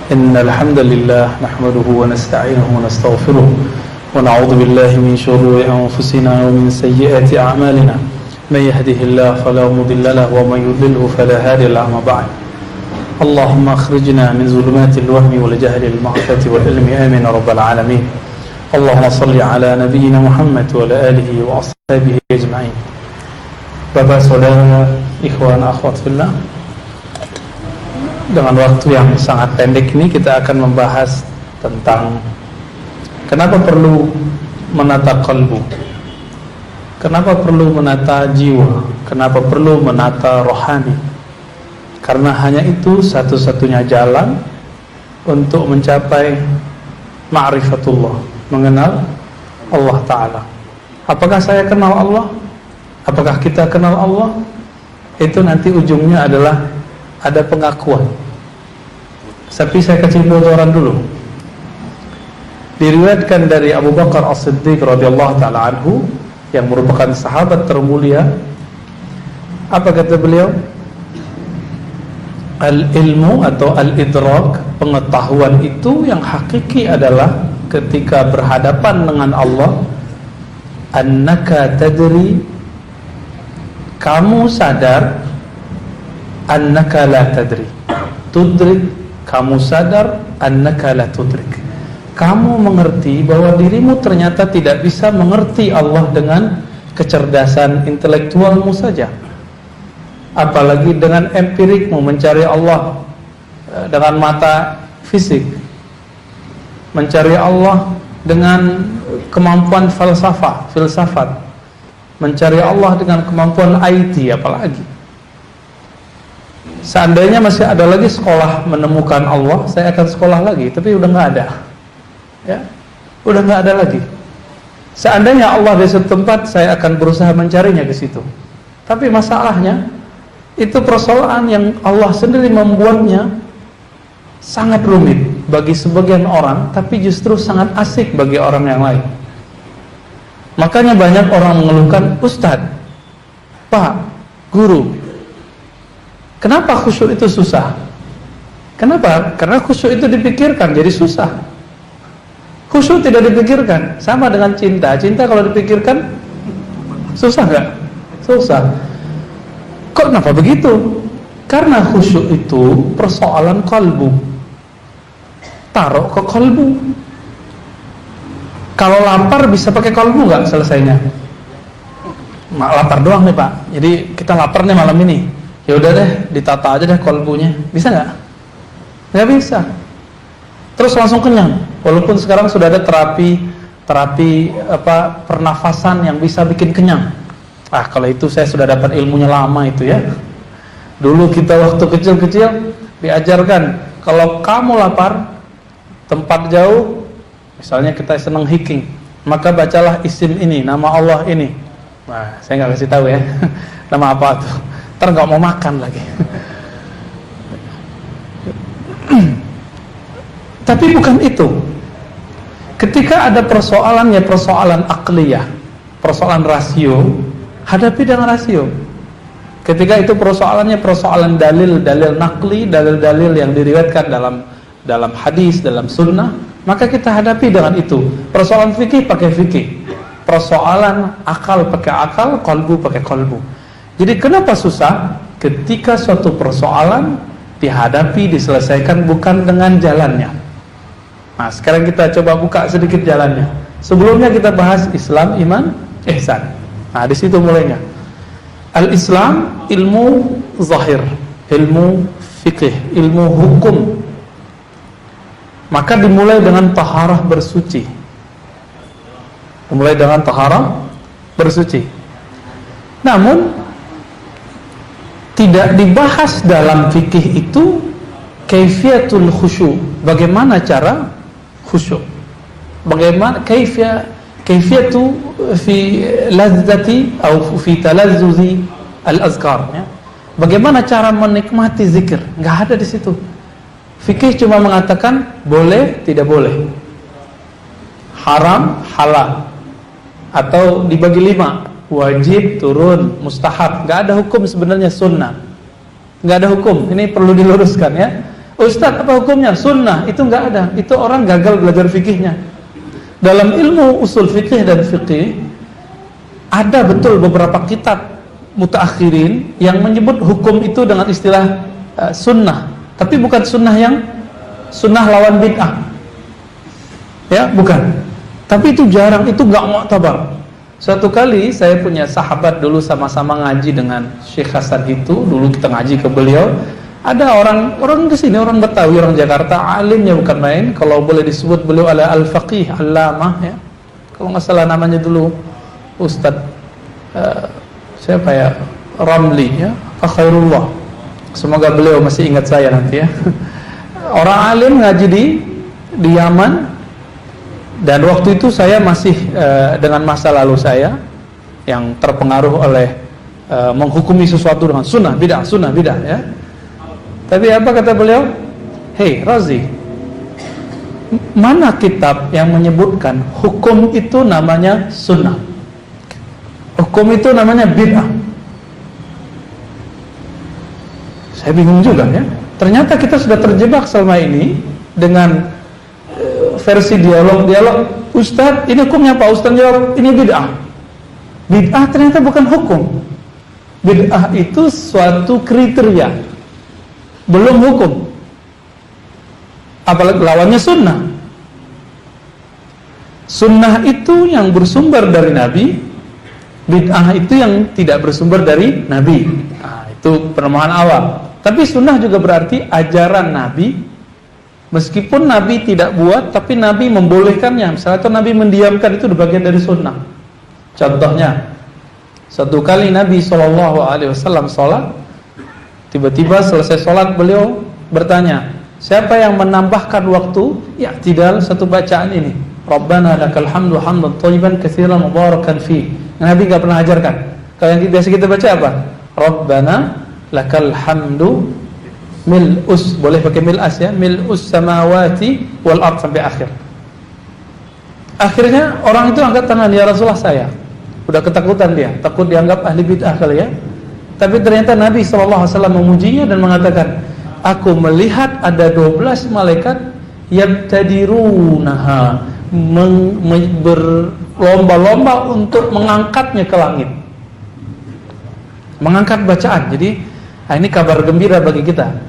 إن الحمد لله نحمده ونستعينه ونستغفره ونعوذ بالله من شرور أنفسنا ومن سيئات أعمالنا من يهده الله فلا مضل له ومن يضلله فلا هادي له أما بعد اللهم أخرجنا من ظلمات الوهم والجهل المعرفة والعلم آمين رب العالمين اللهم صل على نبينا محمد وعلى آله وأصحابه أجمعين. Bapak, saudara, ikhwan, akhwat fillah, dengan waktu yang sangat pendek ini kita akan membahas tentang kenapa perlu menata kalbu, kenapa perlu menata jiwa, kenapa perlu menata rohani. Karena hanya itu satu-satunya jalan untuk mencapai ma'rifatullah, mengenal Allah Ta'ala. Apakah saya kenal Allah? Apakah kita kenal Allah? Itu nanti ujungnya adalah ada pengakuan. Tapi saya kasih bocoran dulu. Diriwayatkan dari Abu Bakar As-Siddiq radhiyallahu ta'ala anhu, yang merupakan sahabat termulia. Apa kata beliau? Al-ilmu atau al-idrak, pengetahuan itu yang hakiki adalah ketika berhadapan dengan Allah, annaka tadri, kamu sadar, annaka la tadri, tudrik, kamu sadar, annaka la tudrik, kamu mengerti bahwa dirimu ternyata tidak bisa mengerti Allah dengan kecerdasan intelektualmu saja, apalagi dengan empirikmu mencari Allah dengan mata fisik, mencari Allah dengan kemampuan filsafat, mencari Allah dengan kemampuan IT apalagi. Seandainya masih ada lagi sekolah menemukan Allah, saya akan sekolah lagi, tapi udah nggak ada, ya, udah nggak ada lagi. Seandainya Allah di suatu tempat, saya akan berusaha mencarinya ke situ. Tapi masalahnya itu persoalan yang Allah sendiri membuatnya sangat rumit bagi sebagian orang, tapi justru sangat asik bagi orang yang lain. Makanya banyak orang mengeluhkan, Ustadz, Pak, Guru, kenapa khusyuk itu susah? Kenapa? Karena khusyuk itu dipikirkan, jadi susah. Khusyuk tidak dipikirkan, sama dengan cinta. Cinta kalau dipikirkan, susah nggak? Susah. Kok kenapa begitu? Karena khusyuk itu persoalan kalbu. Taruh ke kalbu. Kalau lapar bisa pakai kalbu nggak selesainya? Lapar doang nih Pak, jadi kita lapar nih malam ini. Ya udah deh, ditata aja deh kalbunya. Bisa nggak? Nggak bisa. Terus langsung kenyang. Walaupun sekarang sudah ada terapi pernafasan yang bisa bikin kenyang. Kalau itu saya sudah dapat ilmunya lama itu ya. Dulu kita waktu kecil-kecil diajarkan, kalau kamu lapar, tempat jauh, misalnya kita senang hiking, maka bacalah isim ini, nama Allah ini. Nah, saya nggak kasih tahu ya, nama apa tuh. Ntar nggak mau makan lagi. Tapi bukan itu. Ketika ada persoalannya, persoalan akliyah, persoalan rasio, hadapi dengan rasio. Ketika itu persoalannya persoalan dalil nakli, dalil-dalil yang diriwayatkan dalam hadis, dalam sunnah, maka kita hadapi dengan itu. Persoalan fikih pakai fikih, persoalan akal pakai akal, kalbu pakai kalbu. Jadi kenapa susah? Ketika suatu persoalan dihadapi, diselesaikan bukan dengan jalannya. Nah, sekarang kita coba buka sedikit jalannya. Sebelumnya kita bahas Islam, iman, ihsan. Nah, di situ mulainya. Al-Islam, ilmu zahir, ilmu fikih, ilmu hukum. Maka dimulai dengan taharah bersuci. Dimulai dengan taharah bersuci. Namun tidak dibahas dalam fikih itu kaifiyatul khusyuk. Bagaimana cara khusyuk? Bagaimana kaifiyatu fi ladzati atau fi talazzuzi al-azkar, ya? Bagaimana cara menikmati zikir? Enggak ada di situ. Fikih cuma mengatakan boleh, tidak boleh, haram, halal, atau dibagi 5, wajib, turun, mustahab. Nggak ada hukum sebenarnya, sunnah. Nggak ada hukum. Ini perlu diluruskan ya. Ustaz, apa hukumnya? Sunnah. Itu nggak ada. Itu orang gagal belajar fikihnya. Dalam ilmu usul fikih dan fikih, ada betul beberapa kitab mutaakhirin yang menyebut hukum itu dengan istilah sunnah. Tapi bukan sunnah yang sunnah lawan bid'ah. Ya, bukan. Tapi itu jarang, itu nggak mu'tabar. Suatu kali saya punya sahabat dulu sama-sama ngaji dengan Syekh Hasan itu, dulu kita ngaji ke beliau. Ada orang di sini, orang Betawi, orang Jakarta, alimnya bukan main. Kalau boleh disebut beliau adalah al-faqih, allamah ya. Kalau nggak salah namanya dulu Ustadz siapa ya? Ramli ya, Khairullah. Semoga beliau masih ingat saya nanti ya. Orang alim ngaji di Yaman. Dan waktu itu saya masih dengan masa lalu saya yang terpengaruh oleh menghukumi sesuatu dengan sunnah bidah ya. Tapi apa kata beliau? Hei Razi, mana kitab yang menyebutkan hukum itu namanya sunnah, hukum itu namanya bid'ah? Saya bingung juga ya. Ternyata kita sudah terjebak selama ini dengan versi dialog. Ustadz, ini hukumnya apa? Ustadz jawab, ini bid'ah. Bid'ah ternyata bukan hukum. Bid'ah itu suatu kriteria, belum hukum. Apalagi lawannya sunnah. Sunnah itu yang bersumber dari Nabi, bid'ah itu yang tidak bersumber dari Nabi. Nah, itu perumahan awal. Tapi sunnah juga berarti ajaran Nabi. Meskipun Nabi tidak buat, tapi Nabi membolehkannya. Misalnya itu Nabi mendiamkan, itu bagian dari sunnah. Contohnya, satu kali Nabi SAW sholat, tiba-tiba selesai sholat beliau bertanya, siapa yang menambahkan waktu i'tidal satu bacaan ini? Rabbana lakal hamdu hamdan thayyiban katsiran mubarakan fi. Nabi enggak pernah ajarkan. Kalau yang biasa kita baca apa? Rabbana lakal hamdu mil'us, boleh pakai mil'as ya, mil'us samawati wal ard sampai akhir. Akhirnya orang itu angkat tangan, ya Rasulullah saya. Udah ketakutan dia, takut dianggap ahli bid'ah kali ya. Tapi ternyata Nabi SAW memujinya dan mengatakan, aku melihat ada 12 malaikat yabtadirunaha, berlomba-lomba untuk mengangkatnya ke langit, mengangkat bacaan. Jadi ini kabar gembira bagi kita.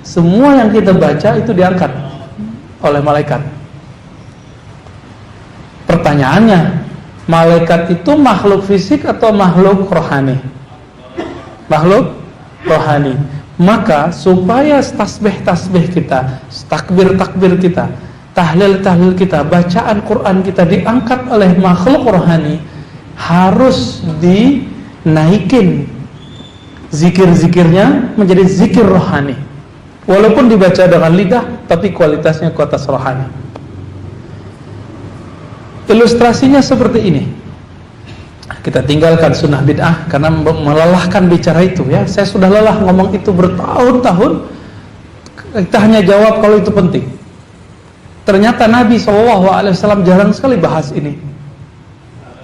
Semua yang kita baca itu diangkat oleh malaikat. Pertanyaannya, malaikat itu makhluk fisik atau makhluk rohani? Makhluk rohani. Maka supaya tasbih-tasbih kita, takbir-takbir kita, tahlil-tahlil kita, bacaan Quran kita diangkat oleh makhluk rohani, harus dinaikin zikir-zikirnya menjadi zikir rohani. Walaupun dibaca dengan lidah, tapi kualitasnya kualitas rohani. Ilustrasinya seperti ini. Kita tinggalkan sunnah bid'ah karena melelahkan bicara itu ya. Saya sudah lelah ngomong itu bertahun-tahun. Kita hanya jawab kalau itu penting. Ternyata Nabi SAW jarang sekali bahas ini.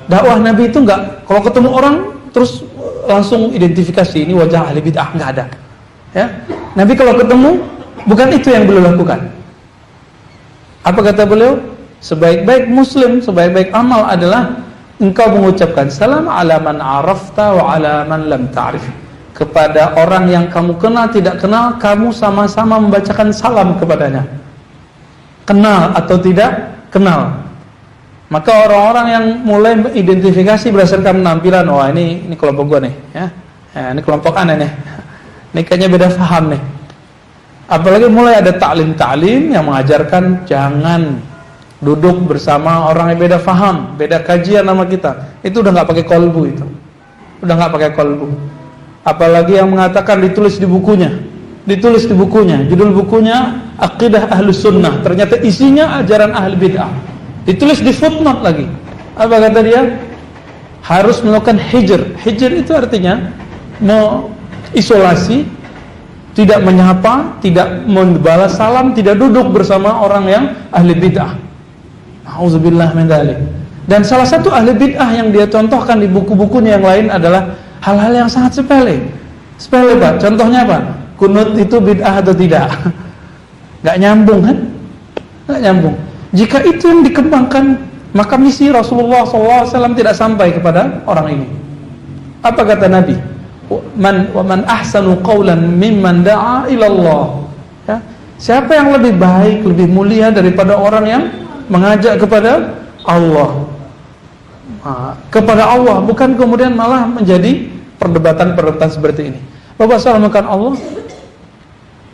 Dakwah Nabi itu enggak, kalau ketemu orang terus langsung identifikasi ini wajah ahli bid'ah, enggak ada. Ya. Nabi kalau ketemu bukan itu yang beliau lakukan. Apa kata beliau? Sebaik-baik muslim, sebaik-baik amal adalah engkau mengucapkan salam ala man arafta wa ala man lam ta'rif. Kepada orang yang kamu kenal, tidak kenal, kamu sama-sama membacakan salam kepadanya. Kenal atau tidak kenal. Maka orang-orang yang mulai identifikasi berdasarkan penampilan, wah ini kelompok gua nih, ya. Ini kelompok aneh nih. Ini kayaknya beda faham nih. Apalagi mulai ada taklim-taklim yang mengajarkan jangan duduk bersama orang yang beda faham, beda kajian sama kita. Itu udah nggak pakai kolbu itu. Udah nggak pakai kolbu. Apalagi yang mengatakan ditulis di bukunya. Ditulis di bukunya. Judul bukunya Aqidah Ahlus Sunnah. Ternyata isinya ajaran ahli bid'ah. Ditulis di footnote lagi. Apa kata dia? Harus melakukan hijr. Hijr itu artinya isolasi, tidak menyapa, tidak membalas salam, tidak duduk bersama orang yang ahli bid'ah. Auzubillah min dzalik. Dan salah satu ahli bid'ah yang dia contohkan di buku-bukunya yang lain adalah hal-hal yang sangat sepele. Sepele Pak, contohnya apa? Kunut itu bid'ah atau tidak? Nggak nyambung kan? Nggak nyambung. Jika itu yang dikembangkan, maka misi Rasulullah SAW tidak sampai kepada orang ini. Apa kata Nabi? Man ahsanu qawlan mimman da'a ilallah. Ya. Siapa yang lebih baik, lebih mulia daripada orang yang mengajak kepada Allah? Kepada Allah, bukan kemudian malah menjadi perdebatan-perdebatan seperti ini. Bapak salamukan Allah.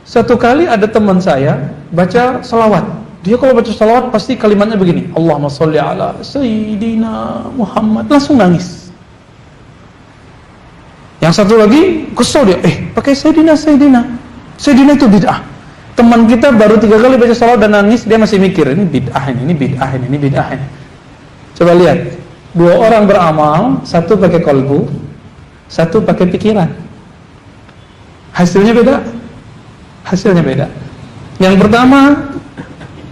Satu kali ada teman saya baca salawat. Dia kalau baca salawat pasti kalimatnya begini, Allahumma sholli ala Sayyidina Muhammad. Langsung nangis. Yang satu lagi kesel dia, pakai Sayyidina. Sayyidina itu bid'ah. Teman kita baru 3 kali baca salawat dan nangis, dia masih mikir, ini bid'ah ini. Coba lihat, 2 orang beramal, satu pakai kolbu, satu pakai pikiran. Hasilnya beda. Yang pertama,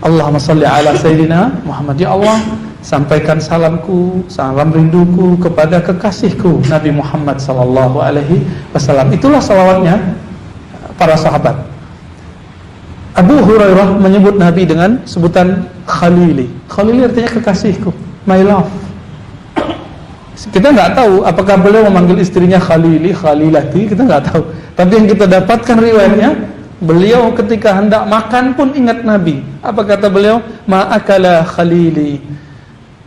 Allahumma sholli ala Sayyidina Muhammad. Ya Allah, sampaikan salamku, salam rinduku kepada kekasihku Nabi Muhammad sallallahu alaihi wasallam. Itulah salawatnya para sahabat. Abu Hurairah menyebut Nabi dengan sebutan Khalili. Khalili artinya kekasihku, my love. Kita nggak tahu apakah beliau memanggil istrinya Khalili, Khalilati, kita nggak tahu. Tapi yang kita dapatkan riwayatnya, beliau ketika hendak makan pun ingat Nabi. Apa kata beliau? Ma'akala Khalili.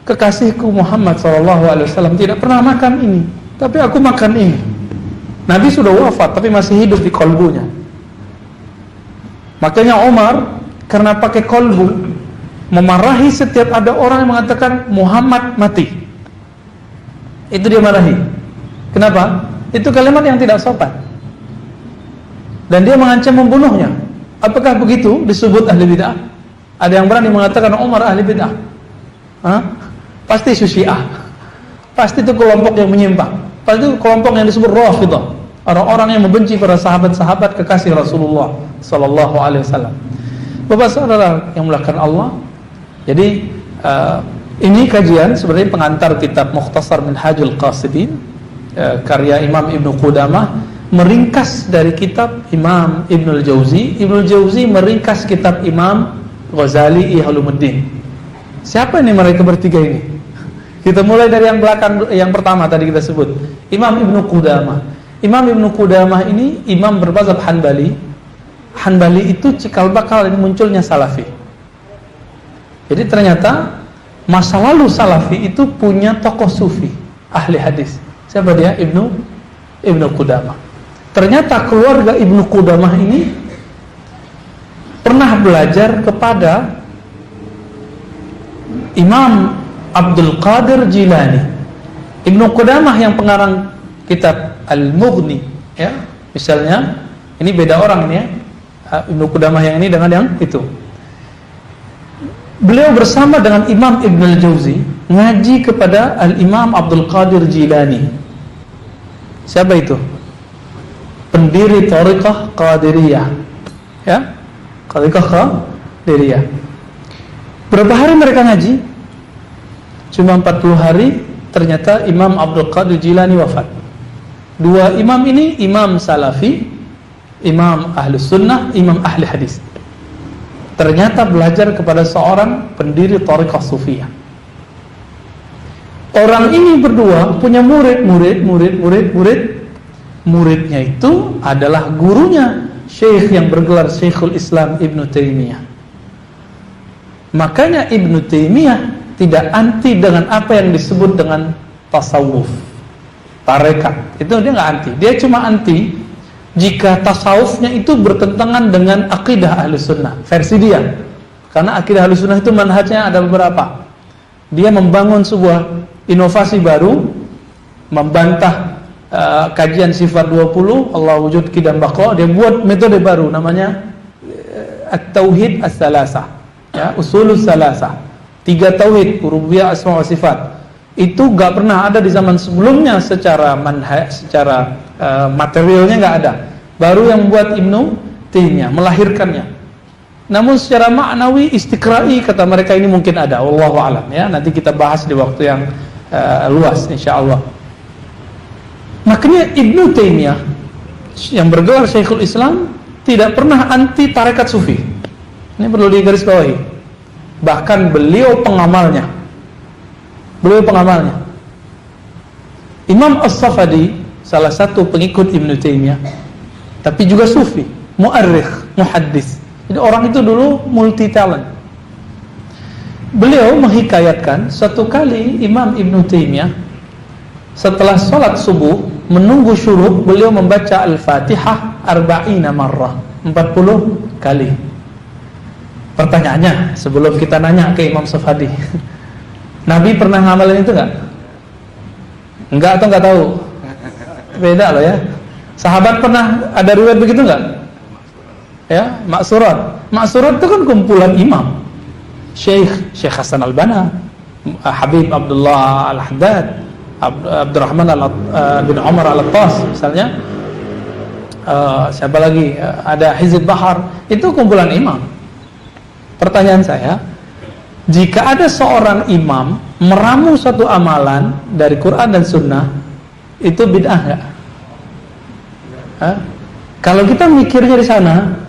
Kekasihku Muhammad SAW tidak pernah makan ini, tapi aku makan ini. Nabi sudah wafat, tapi masih hidup di kolbunya. Makanya Umar, karena pakai kolbu, memarahi setiap ada orang yang mengatakan Muhammad mati. Itu dia marahi. Kenapa? Itu kalimat yang tidak sopan. Dan dia mengancam membunuhnya. Apakah begitu disebut ahli bid'ah? Ada yang berani mengatakan Umar ahli bid'ah? Pasti Syiah. Pasti itu kelompok yang menyimpang. Pasti itu kelompok yang disebut Rafidhah. Orang-orang yang membenci para sahabat-sahabat kekasih Rasulullah sallallahu alaihi wasallam. Bapak saudara yang mulakan Allah. Jadi ini kajian sebenarnya pengantar kitab Mukhtasar Minhajul Qasidin, karya Imam Ibnu Qudamah, meringkas dari kitab Imam Ibnul Jauzi. Ibnul Jauzi meringkas kitab Imam Ghazali Ihya'ulumuddin. Siapa ini mereka bertiga ini? Kita mulai dari yang belakang, yang pertama tadi kita sebut, Imam Ibnu Qudamah. Imam Ibnu Qudamah ini imam bermadzhab Hanbali. Hanbali itu cikal bakal munculnya Salafi. Jadi ternyata masa lalu Salafi itu punya tokoh sufi, ahli hadis. Siapa dia? Ibnu Qudamah. Ternyata keluarga Ibnu Qudamah ini pernah belajar kepada Imam Abdul Qadir Jilani. Ibnu Qudamah yang pengarang kitab Al-Mughni, ya. Misalnya, ini beda orang ini ya. Ibnu Qudamah yang ini dengan yang itu. Beliau bersama dengan Imam Ibnul Jauzi ngaji kepada Al-Imam Abdul Qadir Jilani. Siapa itu? Pendiri Thariqah Qadiriyah. Ya? Thariqah Qadiriyah. Berapa hari mereka ngaji? Cuma 40 hari, ternyata Imam Abdul Qadir Jilani wafat. 2 imam ini imam Salafi, imam Ahlus Sunnah, imam Ahli Hadis. Ternyata belajar kepada seorang pendiri Thariqah Sufiyah. Orang ini berdua punya muridnya itu adalah gurunya Syekh yang bergelar Syekhul Islam Ibnu Taimiyah. Makanya Ibnu Taimiyah tidak anti dengan apa yang disebut dengan tasawuf, tarekat. Itu dia nggak anti. Dia cuma anti jika tasawufnya itu bertentangan dengan akidah Ahlus Sunnah versi dia. Karena akidah Ahlus Sunnah itu manhajnya ada beberapa. Dia membangun sebuah inovasi baru, membantah kajian sifat 20, Allah wujud qidam baqa. Dia buat metode baru namanya At-Tauhid As-Salasah, ya, Usulus Salasah. 3 tauhid, rububiyah, asma wa sifat. Itu gak pernah ada di zaman sebelumnya secara manhaj, secara materialnya gak ada. Baru yang buat Ibnu Taimiyah, melahirkannya. Namun secara maknawi, istiqra'i, kata mereka ini mungkin ada. Wallahu a'lam, ya. Nanti kita bahas di waktu yang luas insyaallah. Makanya Ibnu Taimiyah yang bergelar Syekhul Islam tidak pernah anti tarekat sufi. Ini perlu digarisbawahi. Bahkan beliau pengamalnya. Imam As-Safadi, salah satu pengikut Ibnu Taimiyah, tapi juga sufi, mu'arrikh, muhaddis. Jadi orang itu dulu multi talent. Beliau menghikayatkan suatu kali Imam Ibnu Taimiyah setelah sholat subuh menunggu syuruk, beliau membaca Al-Fatihah 40 marrah, 40 kali. Pertanyaannya sebelum kita nanya ke Imam Safadi, Nabi pernah ngamalin itu enggak? Enggak atau enggak tahu? Beda loh ya. Sahabat pernah ada riwayat begitu enggak? Ya, maksurat. Maksurat itu kan kumpulan imam. Syekh Hasan Al-Banna, Habib Abdullah Al-Haddad, Abdurrahman bin Umar Al-Attas misalnya. Siapa lagi? Ada Hizb Bahar. Itu kumpulan imam. Pertanyaan saya, jika ada seorang imam meramu satu amalan dari Quran dan Sunnah, itu bid'ah nggak? Kalau kita mikirnya di sana,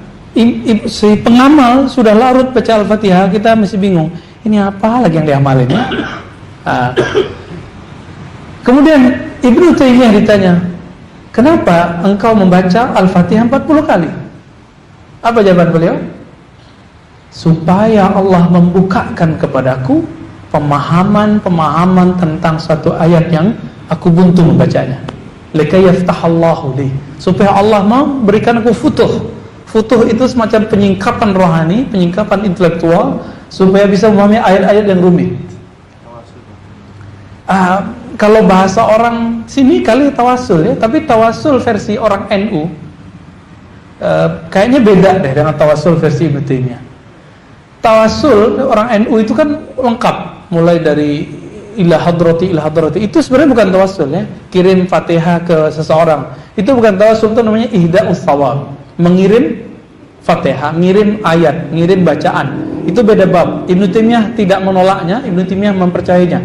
si pengamal sudah larut baca Al-Fatihah, kita masih bingung, ini apa lagi yang diamalin ya? Kemudian Ibnu Taimiyah ditanya, kenapa engkau membaca Al-Fatihah 40 kali? Apa jawaban beliau? Supaya Allah membukakan kepadaku pemahaman tentang satu ayat yang aku buntu membacanya. Lika yaftahallahu li, supaya Allah mau berikan aku futuh. Futuh itu semacam penyingkapan rohani, penyingkapan intelektual, supaya bisa memahami ayat-ayat yang rumit. Kalau bahasa orang sini kali tawasul ya, tapi tawasul versi orang NU kayaknya beda deh dengan tawasul versi Ibnu Taimiyah. Tawasul orang NU itu kan lengkap, mulai dari ila hadrati itu sebenarnya bukan tawasul ya. Kirim Fatihah ke seseorang itu bukan tawasul, itu namanya ihda'us shawab, mengirim Fatihah, ngirim ayat, ngirim bacaan. Itu beda bab. Ibnu Taimiyah tidak menolaknya, Ibnu Taimiyah mempercayainya.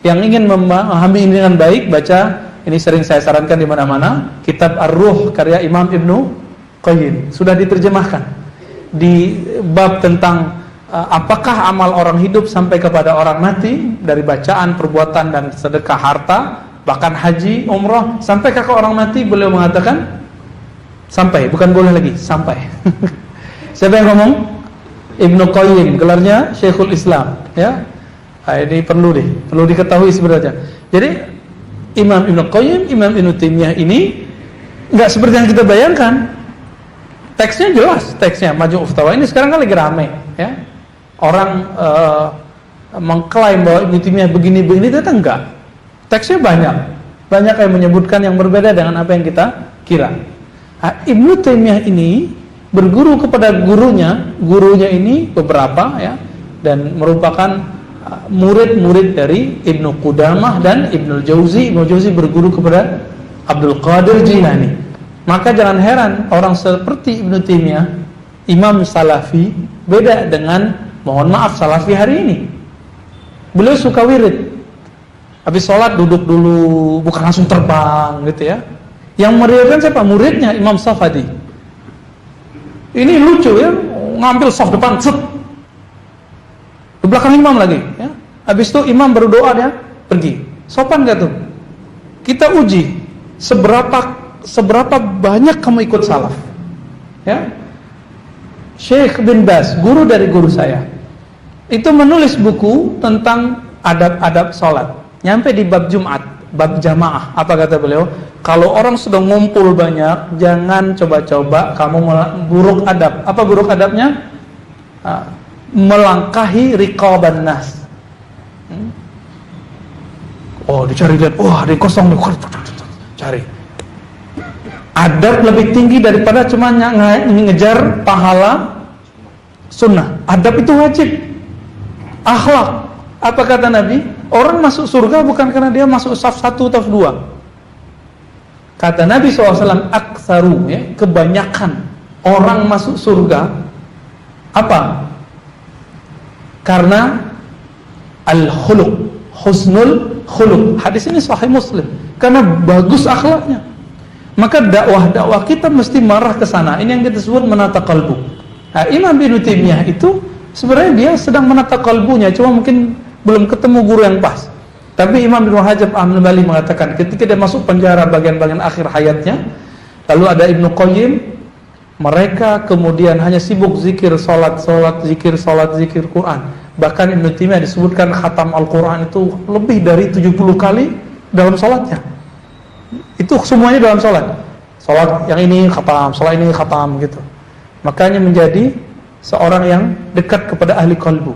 Yang ingin memahami ini dengan baik, baca, ini sering saya sarankan di mana-mana, kitab Ar-Ruh karya Imam Ibnu Qayyim, sudah diterjemahkan di bab tentang apakah amal orang hidup sampai kepada orang mati, dari bacaan, perbuatan dan sedekah harta, bahkan haji, umrah, sampai ke orang mati. Beliau mengatakan sampai, bukan boleh lagi, sampai. Siapa yang ngomong? Ibnu Qayyim, gelarnya Syekhul Islam ya. Ini perlu diketahui sebenarnya. Jadi Imam Ibnu Qayyim, Imam Ibnu Taimiyah ini enggak seperti yang kita bayangkan. Teksnya jelas, teksnya Majmu' Fatawa ini sekarang kan lagi rame ya. Orang mengklaim bahwa Ibnu Taimiyah begini-begini, ternyata enggak. Teksnya banyak yang menyebutkan yang berbeda dengan apa yang kita kira. Ibnu Taimiyah ini berguru kepada gurunya ini beberapa ya, dan merupakan murid-murid dari Ibnu Qudamah dan Ibnu Jauzi. Ibnu Jauzi berguru kepada Abdul Qadir Jilani. Maka jangan heran orang seperti Ibnu Taimiyah, imam salafi, beda dengan, mohon maaf, salafi hari ini. Beliau suka wirid, habis sholat duduk dulu, bukan langsung terbang gitu ya. Yang meriwayatkan siapa? Muridnya Imam Safadi. Ini lucu ya, ngambil saf depan, set, di belakang imam lagi ya. Habis itu imam berdoa, dia pergi. Sopan gak tuh? Kita uji seberapa banyak kamu ikut salaf ya. Syekh bin Baz, guru dari guru saya, itu menulis buku tentang adab-adab sholat. Nyampe di bab Jumat, bab jamaah, apa kata beliau? Kalau orang sudah ngumpul banyak, jangan coba-coba kamu buruk adab. Apa buruk adabnya? Melangkahi riqaban nas. Oh, dicari lihat, wah ada kosong nih, cari. Adab lebih tinggi daripada cuma ngejar pahala sunnah. Adab itu wajib. Akhlak. Apa kata Nabi? Orang masuk surga bukan karena dia masuk saf 1 atau 2. Kata Nabi SAW, aksaru, ya, kebanyakan orang masuk surga. Apa? Karena al-khuluq, husnul khuluq. Hadis ini sahih Muslim. Karena bagus akhlaknya. Maka dakwah kita mesti marah ke sana. Ini yang kita sebut menata kalbu. Nah, Imam Ibnu Taimiyah itu sebenarnya dia sedang menata kalbunya, cuma mungkin belum ketemu guru yang pas. Tapi Imam Ibnu Hajar Al-Hambali mengatakan ketika dia masuk penjara bagian-bagian akhir hayatnya, lalu ada Ibnu Qayyim, mereka kemudian hanya sibuk zikir, salat, zikir, salat, zikir Quran. Bahkan Ibnu Taimiyah disebutkan khatam Al-Quran itu lebih dari 70 kali dalam salatnya. Itu semuanya dalam salat. Salat yang ini khatam, salat ini khatam gitu. Makanya menjadi seorang yang dekat kepada ahli qalbu.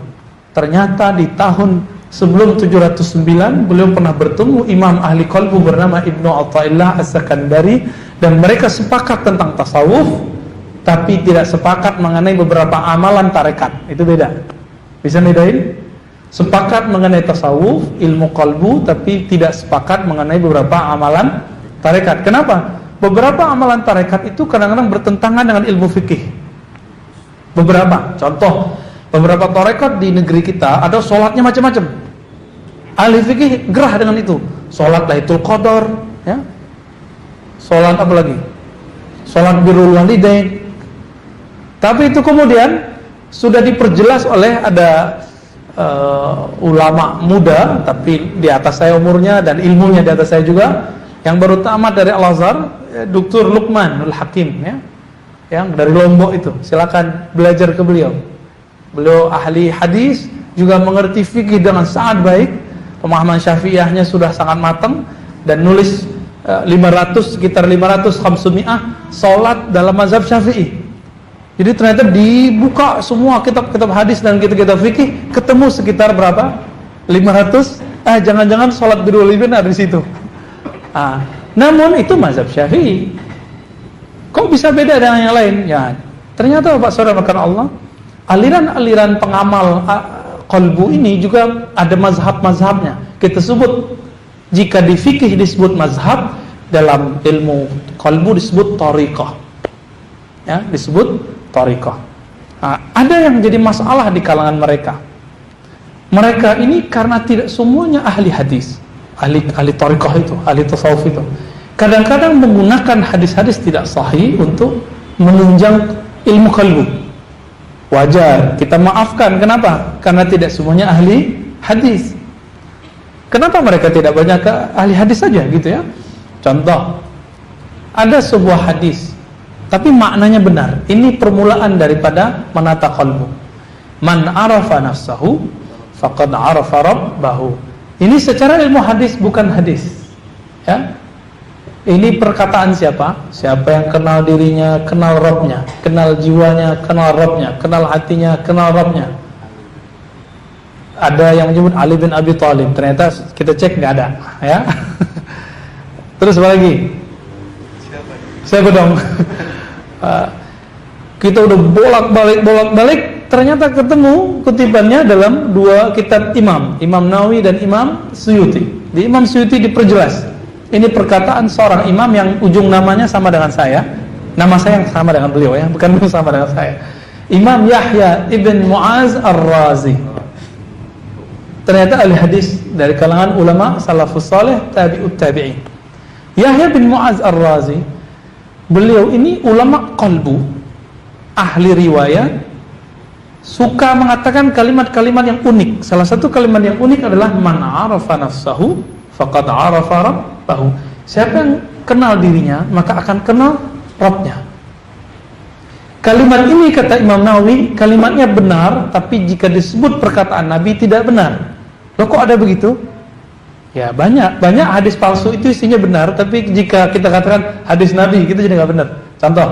Ternyata di tahun sebelum 709 beliau pernah bertemu imam ahli qalbu bernama Ibnu Athaillah As-Sakandari, dan mereka sepakat tentang tasawuf tapi tidak sepakat mengenai beberapa amalan tarekat. Itu beda. Bisa bedain? Sepakat mengenai tasawuf, ilmu qalbu, tapi tidak sepakat mengenai beberapa amalan tarekat. Kenapa? Beberapa amalan tarekat itu kadang-kadang bertentangan dengan ilmu fikih. Beberapa, contoh, beberapa tarekat di negeri kita ada sholatnya macam-macam. Ahli fikih gerah dengan itu. Sholat Lailatul Qadar, ya. Sholat apa lagi? Sholat birrul walidain. Tapi itu kemudian sudah diperjelas oleh ada ulama muda, tapi di atas saya umurnya dan ilmunya di atas saya juga, yang baru tamat dari Al-Azhar, Dr. Luqmanul Hakim, ya, yang dari Lombok itu. Silakan belajar ke beliau. Beliau ahli hadis, juga mengerti fikih dengan sangat baik. Pemahaman Syafi'iyahnya sudah sangat matang dan nulis sekitar 500 salat dalam mazhab Syafi'i. Jadi ternyata dibuka semua kitab-kitab hadis dan kitab-kitab fikih, ketemu sekitar berapa? 500. Jangan-jangan salat birrul walidain ada di situ. Namun itu mazhab Syafi'i. Kok bisa beda dengan yang lain? Ya, ternyata Bapak Saudara makan Allah, aliran-aliran pengamal qalbu ini juga ada mazhab-mazhabnya. Kita sebut, jika di fikih disebut mazhab, dalam ilmu qalbu disebut thariqah. Ya, disebut thariqah. Ada yang jadi masalah di kalangan mereka. Mereka ini karena tidak semuanya ahli hadis, ahli thariqah itu, ahli tasawuf itu. Kadang-kadang menggunakan hadis-hadis tidak sahih untuk menunjang ilmu qalbu. Wajar, kita maafkan. Kenapa? Karena tidak semuanya ahli hadis. Kenapa mereka tidak banyak ahli hadis saja gitu ya? Contoh, ada sebuah hadis tapi maknanya benar. Ini permulaan daripada menata qalbu. Man arafa nafsahu faqad arafa rabbahu. Ini secara ilmu hadis, bukan hadis, ya. Ini perkataan siapa? Siapa yang kenal dirinya, kenal Rabbnya, kenal jiwanya, kenal Rabbnya, kenal hatinya, kenal Rabbnya. Ada yang menyebut Ali bin Abi Thalib, ternyata kita cek nggak ada, ya. Terus apa lagi? Siapa dong? Kita udah bolak-balik, ternyata ketemu kutipannya dalam dua kitab Imam Nawawi dan Imam Suyuti. Di Imam Suyuti diperjelas. Ini perkataan seorang imam yang ujung namanya sama dengan saya. Nama saya yang sama dengan beliau, ya, bukan sama dengan saya. Imam Yahya ibn Mu'az Ar-Razi. Ternyata ahli hadis dari kalangan ulama salafus saleh, tabi'ut tabi'in. Yahya bin Mu'az Ar-Razi, beliau ini ulama qalbu, ahli riwayat, suka mengatakan kalimat-kalimat yang unik. Salah satu kalimat yang unik adalah man arafa nafsahu faqad arafa rabbahu. Siapa yang kenal dirinya, maka akan kenal Rabbnya. Kalimat ini, kata Imam Nawawi, kalimatnya benar, tapi jika disebut perkataan Nabi tidak benar. Loh, kok ada begitu? Ya, banyak hadis palsu itu isinya benar, tapi jika kita katakan hadis Nabi, kita jadi nggak benar. Contoh,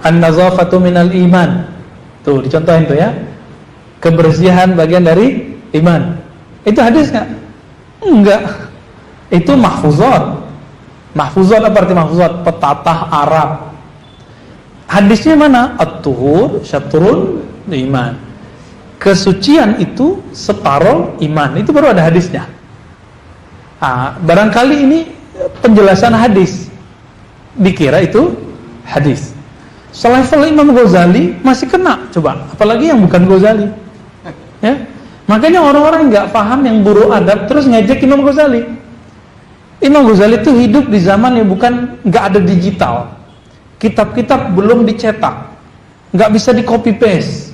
an-nazafatu minal iman. Tuh, dicontohin tuh, ya. Kebersihan bagian dari iman. Itu hadis nggak? Enggak. Itu mahfuzat. Mahfuzat apa arti mahfuzat? Petatah Arab. Hadisnya mana? At-tuhur syatrul iman. Kesucian itu separuh iman. Itu baru ada hadisnya. Barangkali ini penjelasan hadis, dikira itu hadis. Selevel Imam Ghazali masih kena, coba. Apalagi yang bukan Ghazali, ya. Makanya orang-orang nggak paham yang buruk adab terus ngejek Imam Ghazali. Imam Ghazali itu hidup di zaman yang bukan nggak ada digital. kitab-kitab belum dicetak, nggak bisa di copy paste,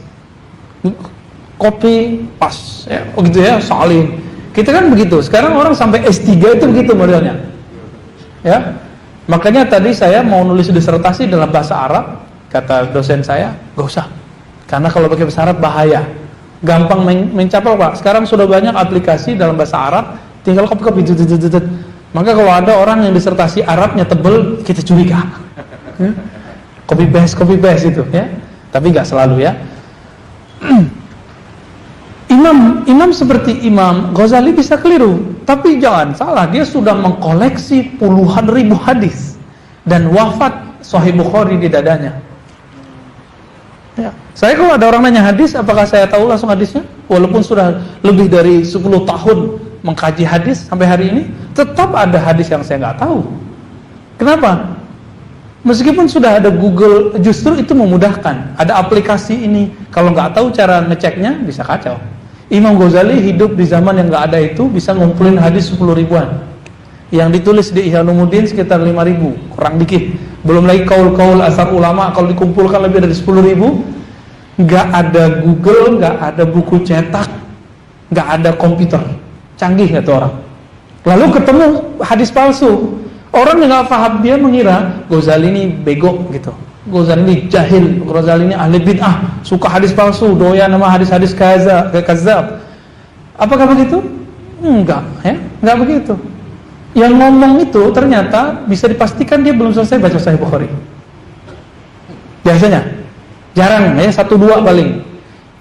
copy pas, ya, gitu ya, salin. Kita kan begitu. Sekarang orang sampai S3 itu begitu modelnya, ya. Makanya tadi saya mau nulis disertasi dalam bahasa Arab, kata dosen saya, gak usah, karena kalau pakai bahasa Arab bahaya, gampang mencapal Pak. Sekarang sudah banyak aplikasi dalam bahasa Arab, tinggal copy. Maka kalau ada orang yang disertasi Arabnya tebel, kita curiga. Copy paste itu, ya. Tapi nggak selalu, ya. Imam seperti Imam Ghazali bisa keliru, tapi jangan salah, dia sudah mengkoleksi puluhan ribu hadis dan wafat Sahih Bukhari di dadanya. Ya. Saya kalau ada orang nanya hadis, apakah saya tahu langsung hadisnya? Walaupun sudah lebih dari 10 tahun mengkaji hadis sampai hari ini, tetap ada hadis yang saya nggak tahu. Kenapa? Meskipun sudah ada Google, justru itu memudahkan. Ada aplikasi ini, kalau nggak tahu cara ngeceknya bisa kacau. Imam Ghazali hidup di zaman yang nggak ada itu, bisa ngumpulin hadis 10 ribuan. Yang ditulis di Ihya Ulumuddin sekitar 5.000, kurang dikit. Belum lagi kaul-kaul asar ulama, kalau dikumpulkan lebih dari 10.000. Nggak ada Google, nggak ada buku cetak, nggak ada komputer. Canggih kata orang. Lalu ketemu hadis palsu. Orang yang nggak paham, dia mengira Ghazali ini bego gitu. Ghazali ini jahil, Ghazali ini ahli bid'ah, suka hadis palsu, doyan nama hadis-hadis kadzab. Apakah begitu? Enggak, ya, enggak begitu. Yang ngomong itu ternyata bisa dipastikan dia belum selesai baca Sahih Bukhari. Biasanya, jarang ya, 1-2 paling.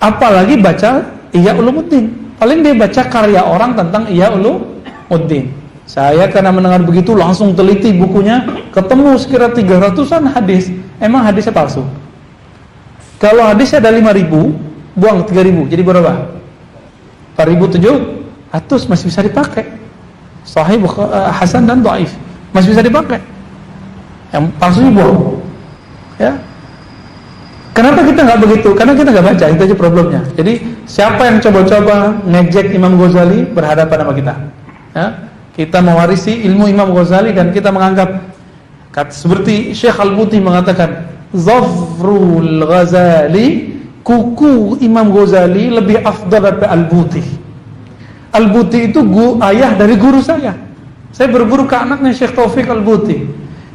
Apalagi baca Ihya Ulumuddin. Paling dia baca karya orang tentang Ihya Ulumuddin. Saya karena mendengar begitu langsung teliti bukunya, ketemu sekira 300-an hadis. Emang hadisnya palsu. Kalau hadisnya ada 5.000, buang 3.000, jadi berapa? 4.700 masih bisa dipakai. Sahih, Hasan dan Dhaif masih bisa dipakai. Yang palsunya buang. Ya. Kenapa kita nggak begitu? Karena kita nggak baca, itu aja problemnya. Jadi siapa yang coba-coba ngejek Imam Ghazali berhadapan sama kita? Ya? Kita mewarisi ilmu Imam Ghazali dan kita menganggap seperti Syekh Al-Buti mengatakan, Zafrul Ghazali, kuku Imam Ghazali lebih afdal daripada Al-Buti. Al-Buti itu ayah dari guru saya. Saya berguru ke anaknya Syekh Taufik Al-Buti.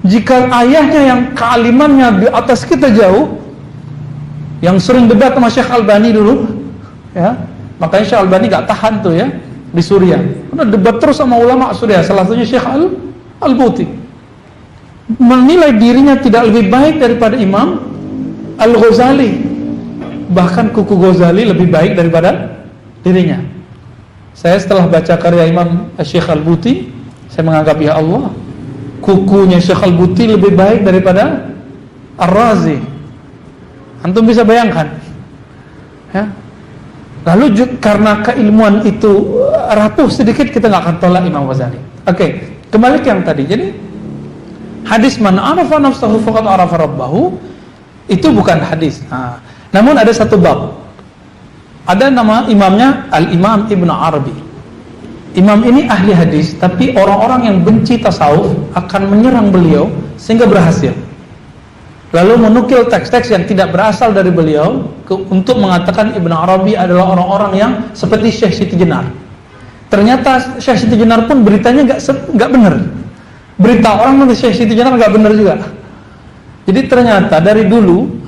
Jika ayahnya yang kealimannya di atas kita jauh, yang sering debat sama Syekh Albani dulu, ya, makanya Syekh Albani gak tahan tuh ya di Suriah, karena debat terus sama ulama Suriah. Salah satunya Syekh Al-Buti menilai dirinya tidak lebih baik daripada Imam Al-Ghazali, bahkan kuku Ghazali lebih baik daripada dirinya. Saya setelah baca karya Imam Syekh Al-Buti, saya menganggap ya Allah, kukunya Syekh Al-Buti lebih baik daripada Ar-Razi. Antum bisa bayangkan, ya. Lalu karena keilmuan itu rapuh sedikit, kita nggak akan tolak Imam Ghazali. Oke, kembali ke yang tadi. Jadi hadis man arafa nafsahu faqad arafa rabbahu itu bukan hadis. Nah, namun ada satu bab. Ada nama imamnya Al-Imam Ibn Arabi. Imam ini ahli hadis, tapi orang-orang yang benci tasawuf akan menyerang beliau sehingga berhasil. Lalu menukil teks-teks yang tidak berasal dari beliau untuk mengatakan Ibn Arabi adalah orang-orang yang seperti Syekh Siti Jenar. Ternyata Syekh Siti Jenar pun beritanya nggak benar. Berita orang tentang Syekh Siti Jenar nggak benar juga. Jadi ternyata dari dulu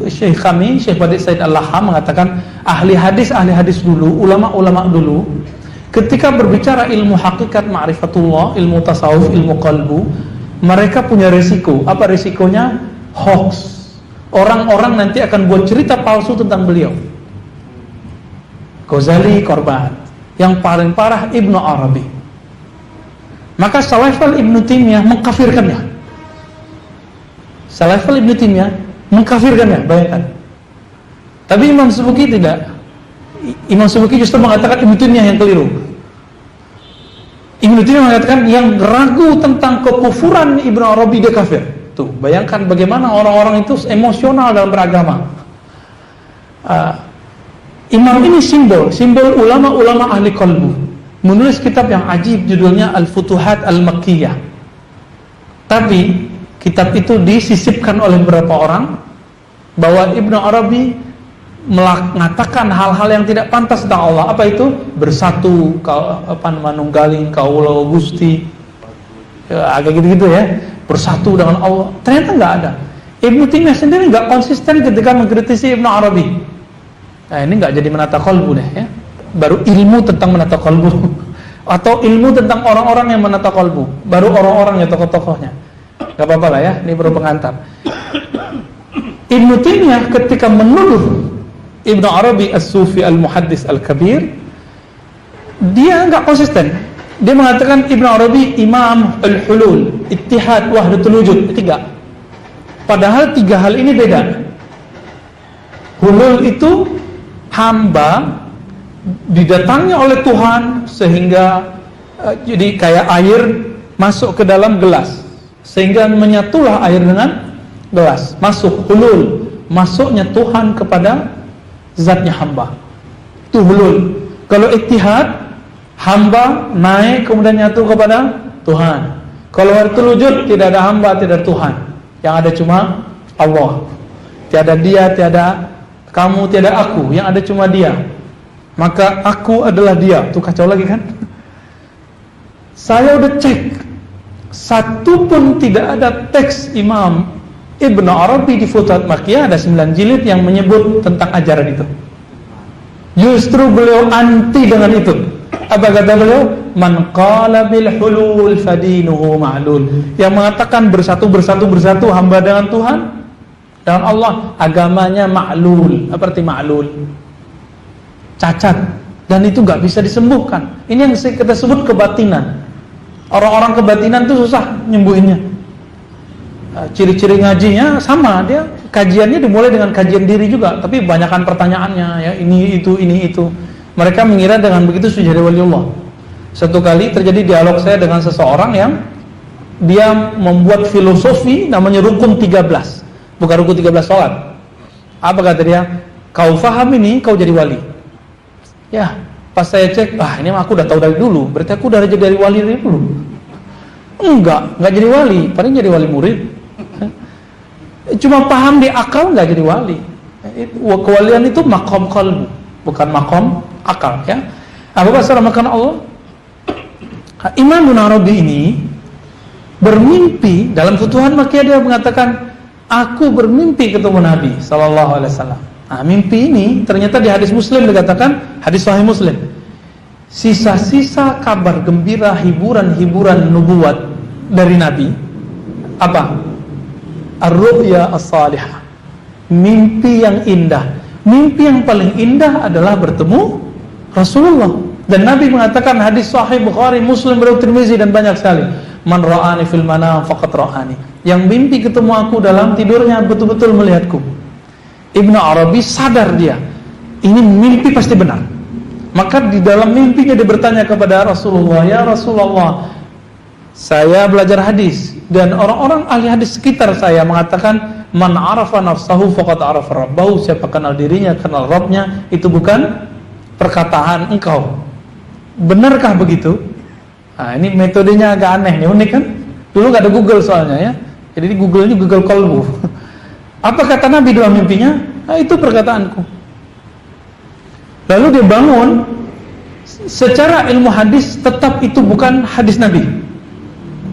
Syekh kami, Syekh Badid Said Al-Laham mengatakan ahli hadis dulu, ulama-ulama dulu, ketika berbicara ilmu hakikat ma'rifatullah, ilmu tasawuf, ilmu qalbu, mereka punya resiko. Apa resikonya? Hoax. Orang-orang nanti akan buat cerita palsu tentang beliau. Ghazali korban. Yang paling parah Ibnu Arabi. Maka selevel Ibnu Taimiyah mengkafirkannya. Selevel Ibnu Taimiyah mengkafirkannya, bayangkan. Tapi Imam Subki tidak. Imam Subki justru mengatakan Ibnu Taimiyah yang keliru. Ibnu Taimiyah mengatakan yang ragu tentang kekufuran Ibnu Arabi dia kafir. Tuh, bayangkan bagaimana orang-orang itu emosional dalam beragama. Imam ini simbol ulama-ulama ahli qalbu. Menulis kitab yang ajib judulnya Al-Futuhat Al-Makkiyah. Tapi kitab itu disisipkan oleh beberapa orang bahwa Ibnu Arabi mengatakan hal-hal yang tidak pantas tentang Allah. Apa itu? Bersatu, manunggaling, kaulo Gusti, agak gitu-gitu ya. Bersatu dengan Allah. Ternyata nggak ada. Ibnu Taimiyah sendiri nggak konsisten ketika mengkritisi Ibnu Arabi. Nah, ini nggak jadi menata qalbu deh ya. Baru ilmu tentang menata qalbu atau ilmu tentang orang-orang yang menata qalbu. Baru orang-orangnya, tokoh-tokohnya. Gak apa-apa lah ya. Ini baru pengantar. Ibnu Taimiyah ketika menuduh Ibnu Arabi As-Sufi Al-Muhaddis Al-Kabir, dia nggak konsisten. Dia mengatakan Ibnu Arabi Imam Al-Hulul, Ittihad, Wahdatul Wujud, tiga. Padahal tiga hal ini beda. Hulul itu hamba didatangi oleh Tuhan sehingga jadi kayak air masuk ke dalam gelas, sehingga menyatulah air dengan gelas. Masuk hulul, masuknya Tuhan kepada zatnya hamba. Itu hulul. Kalau ittihad, hamba naik kemudian nyatu kepada Tuhan. Kalau wahdatul wujud, tidak ada hamba, tidak ada Tuhan. Yang ada cuma Allah. Tiada dia, tiada kamu, tiada aku. Yang ada cuma dia. Maka aku adalah dia. Itu kacau lagi kan? Saya udah cek, satu pun tidak ada teks Imam Ibnu Arabi di Futuhat Makkiyah, ada 9 jilid yang menyebut tentang ajaran itu. Justru beliau anti dengan itu. Apa kata beliau? Man qala bil hulul fadinuhu ma'lul. Yang mengatakan bersatu hamba dengan Tuhan, dengan Allah, agamanya ma'lul. Apa arti ma'lul? Cacat. Dan itu gak bisa disembuhkan. Ini yang kita sebut kebatinan. Orang-orang kebatinan itu susah nyembuhinnya. Ciri-ciri ngajinya sama, dia kajiannya dimulai dengan kajian diri juga, tapi banyakkan pertanyaannya ya, ini itu. Mereka mengira dengan begitu sudah jadi waliullah. Satu kali terjadi dialog saya dengan seseorang yang dia membuat filosofi namanya rukun 13. Bukan rukun 13 sholat. Apa kata dia? Kau faham ini, kau jadi wali. Ya, pas saya cek, ini aku udah tahu dari dulu. Berarti aku udah jadi wali dari dulu. Enggak jadi wali, paling jadi wali murid. Cuma paham di akal, nggak jadi wali. Kewalian itu makom qalbu, bukan makom akal ya. Apa bahasa makan Allah? Imam Ibnu Arabi ini bermimpi dalam Futuhat Makkiyah, dia mengatakan, aku bermimpi ketemu Nabi sallallahu alaihi wasallam. Nah, mimpi ini ternyata di hadis Muslim dikatakan, hadis Sahih Muslim. Sisa-sisa kabar gembira, hiburan nubuat dari Nabi. Apa? Ar-ru'ya as-salihah. Mimpi yang indah. Mimpi yang paling indah adalah bertemu Rasulullah. Dan Nabi mengatakan, hadis Sahih Bukhari, Muslim, Tirmizi dan banyak sekali. Man ra'ani fil manam faqad ra'ani. Yang mimpi ketemu aku dalam tidurnya betul-betul melihatku. Ibnu Arabi sadar dia, ini mimpi pasti benar. Maka di dalam mimpinya dia bertanya kepada Rasulullah, ya Rasulullah, saya belajar hadis dan orang-orang ahli hadis sekitar saya mengatakan, man arafa nafsahu faqad arafa rabbahu. Siapa kenal dirinya, kenal Rabbnya. Itu bukan perkataan engkau. Benarkah begitu? Nah, ini metodenya agak aneh nih, unik kan? Dulu gak ada Google soalnya ya. Jadi Google-nya Google Kolbu. Apa kata Nabi dalam mimpinya? Nah, itu perkataanku. Lalu dia bangun. Secara ilmu hadis tetap itu bukan hadis Nabi.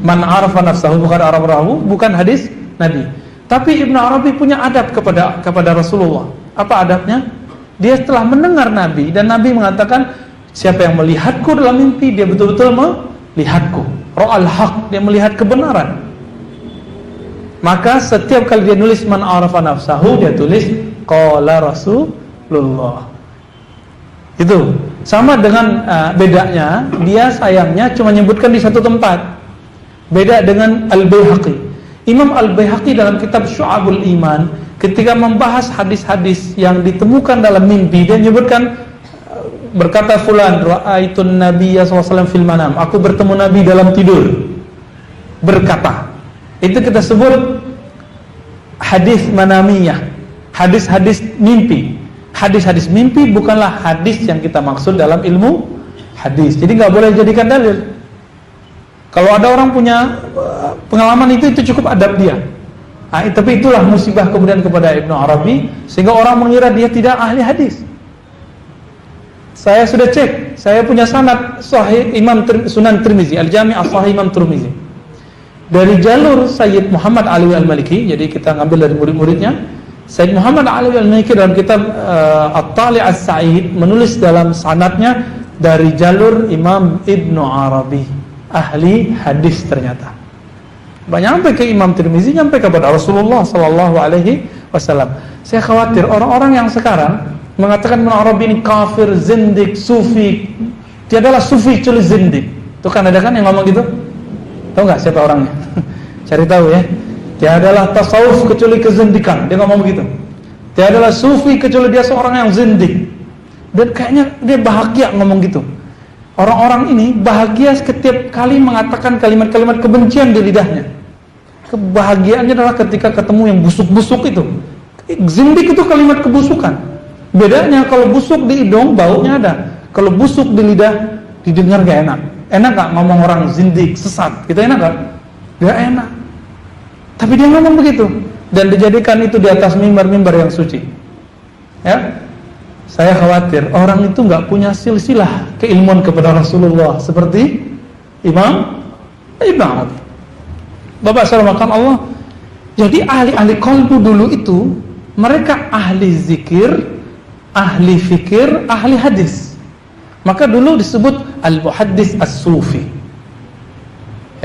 Man arafa nafsahu bukan arafahu, bukan hadis Nabi. Tapi Ibnu Arabi punya adab kepada Rasulullah. Apa adabnya? Dia telah mendengar Nabi dan Nabi mengatakan, siapa yang melihatku dalam mimpi, dia betul-betul melihatku. Ra'al haq, dia melihat kebenaran. Maka setiap kali dia nulis man arafa nafsahu, dia tulis qala Rasulullah. Itu sama dengan bedanya, dia sayangnya cuma menyebutkan di satu tempat. Beda dengan Al-Baihaqi. Imam Al-Baihaqi dalam kitab Syu'abul Iman, ketika membahas hadis-hadis yang ditemukan dalam mimpi, dia menyebutkan, berkata fulan, ra'aitun nabiyya SAW fil manam, aku bertemu Nabi dalam tidur. Berkata. Itu kita sebut hadis manamiyah, hadis-hadis mimpi. Hadis-hadis mimpi bukanlah hadis yang kita maksud dalam ilmu hadis. Jadi nggak boleh jadikan dalil. Kalau ada orang punya pengalaman itu cukup adab dia. Tapi itulah musibah kemudian kepada Ibnu Arabi, sehingga orang mengira dia tidak ahli hadis. Saya sudah cek, saya punya sanad Sahih Imam Sunan Tirmizi, Al-Jami' As-Sahih Imam Tirmizi. Dari jalur Sayyid Muhammad Alawi Al-Maliki, jadi kita ngambil dari murid-muridnya. Sayyid Muhammad Alawi Al-Maliki dalam kitab At-Tali' As-Sa'id menulis dalam sanadnya dari jalur Imam Ibnu Arabi, ahli hadis ternyata. Nyampe ke Imam Tirmizi, nyampe kepada Rasulullah sallallahu alaihi wasallam. Saya khawatir orang-orang yang sekarang mengatakan Ibnu Arabi ini kafir, zindik, sufi. Dia adalah sufi kecuali zindik. Itu kan ada kan yang ngomong gitu? Tahu nggak siapa orangnya? Cari tahu ya. Dia adalah tasawuf kecuali kezindikan. Dia ngomong begitu. Dia adalah sufi kecuali dia seorang yang zindik. Dan kayaknya dia bahagia ngomong gitu. Orang-orang ini bahagia setiap kali mengatakan kalimat-kalimat kebencian di lidahnya. Kebahagiaannya adalah ketika ketemu yang busuk-busuk itu. Zindik itu kalimat kebusukan. Bedanya kalau busuk di hidung baunya ada. Kalau busuk di lidah didengar gak enak. Enak gak ngomong orang zindik, sesat? Gitu enak gak? Gak enak. Tapi dia ngomong begitu. Dan dijadikan itu di atas mimbar-mimbar yang suci. Ya, saya khawatir orang itu gak punya silsilah keilmuan kepada Rasulullah seperti Imam Ibnu Arabi. Bapak saudara Allah. Jadi ahli-ahli qalbu dulu itu mereka ahli zikir, ahli fikir, ahli hadis. Maka dulu disebut al-muhaddis as-sufi.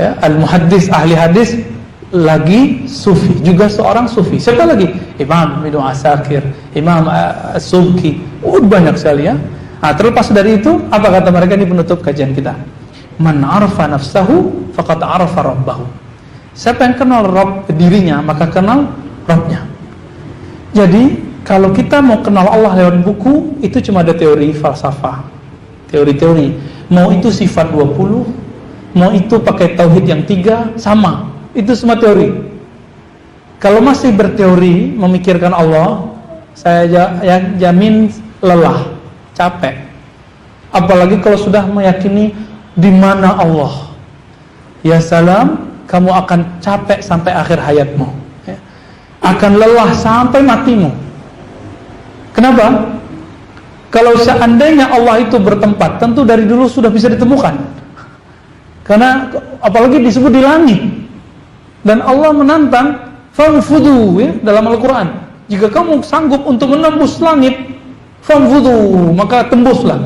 Ya, al-muhaddis ahli hadis lagi sufi, juga seorang sufi. Siapa lagi? Imam Ibnu Asakir, Imam As-Subki. Banyak sekali ya. Terlepas dari itu, apa kata mereka di penutup kajian kita? Man arafa nafsahu faqad arafa rabbahu. Siapa yang kenal Rabb dirinya, maka kenal Rabbnya. Jadi, kalau kita mau kenal Allah lewat buku, itu cuma ada teori falsafah, teori-teori. Mau itu sifat 20, mau itu pakai tauhid yang 3, sama. Itu semua teori. Kalau masih berteori memikirkan Allah, saya jamin lelah, capek. Apalagi kalau sudah meyakini di mana Allah. Ya salam, kamu akan capek sampai akhir hayatmu. Akan lelah sampai matimu. Kenapa? Kalau seandainya Allah itu bertempat, tentu dari dulu sudah bisa ditemukan. Karena apalagi disebut di langit. Dan Allah menantang famfudu ya, dalam Al-Quran. Jika kamu sanggup untuk menembus langit, famfudu, maka tembuslah.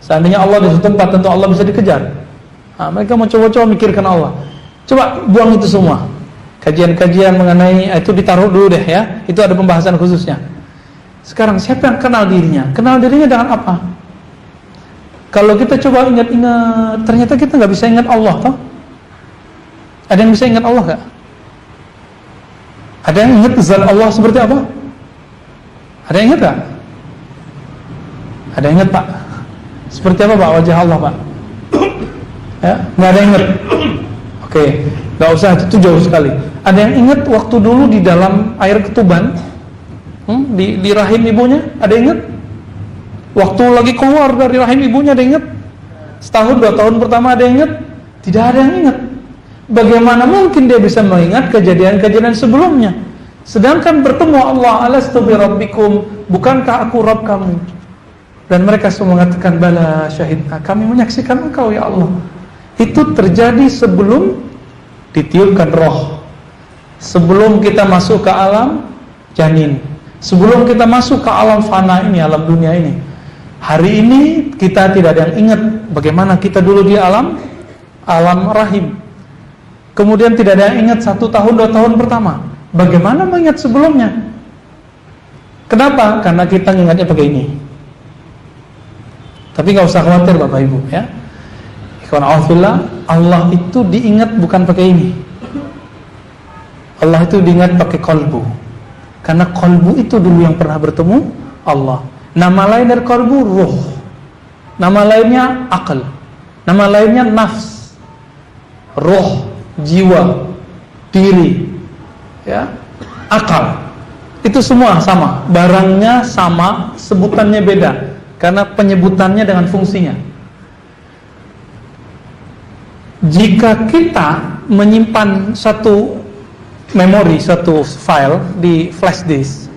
Seandainya Allah di suatu tempat, tentu Allah bisa dikejar. Mereka mau coba-coba mikirkan Allah. Coba buang itu semua. Kajian-kajian mengenai itu ditaruh dulu deh ya. Itu ada pembahasan khususnya. Sekarang siapa yang kenal dirinya? Kenal dirinya dengan apa? Kalau kita coba ingat-ingat, ternyata kita nggak bisa ingat Allah, toh? Ada yang bisa ingat Allah nggak? Ada yang ingat zat Allah seperti apa? Ada yang ingat nggak? Ada yang ingat Pak? Seperti apa Pak wajah Allah Pak? Ya, nggak ada yang ingat. Oke, nggak usah, itu jauh sekali. Ada yang ingat waktu dulu di dalam air ketuban, di rahim ibunya? Ada yang ingat? Waktu lagi keluar dari rahim ibunya, ada yang ingat? Setahun, 2 tahun pertama ada yang ingat? Tidak ada yang ingat. Bagaimana mungkin dia bisa mengingat kejadian-kejadian sebelumnya? Sedangkan bertemu Allah, alastu bi rabbikum, bukankah aku Rabb kamu? Dan mereka semua mengatakan, bala syahidna, kami menyaksikan engkau ya Allah. Itu terjadi sebelum ditiupkan roh, sebelum kita masuk ke alam janin, sebelum kita masuk ke alam fana ini, alam dunia ini. Hari ini kita tidak ada yang ingat bagaimana kita dulu di alam rahim. Kemudian tidak ada yang ingat 1 tahun, 2 tahun pertama. Bagaimana mengingat sebelumnya? Kenapa? Karena kita ingatnya pakai ini. Tapi nggak usah khawatir Bapak Ibu ya. Allah itu diingat bukan pakai ini. Allah itu diingat pakai qalbu. Karena qalbu itu dulu yang pernah bertemu Allah. Nama lain dari qalbu ruh. Nama lainnya akal. Nama lainnya nafs. Ruh, jiwa, diri. Ya, akal. Itu semua sama. Barangnya sama, sebutannya beda. Karena penyebutannya dengan fungsinya. Jika kita menyimpan satu memori, satu file di flash disk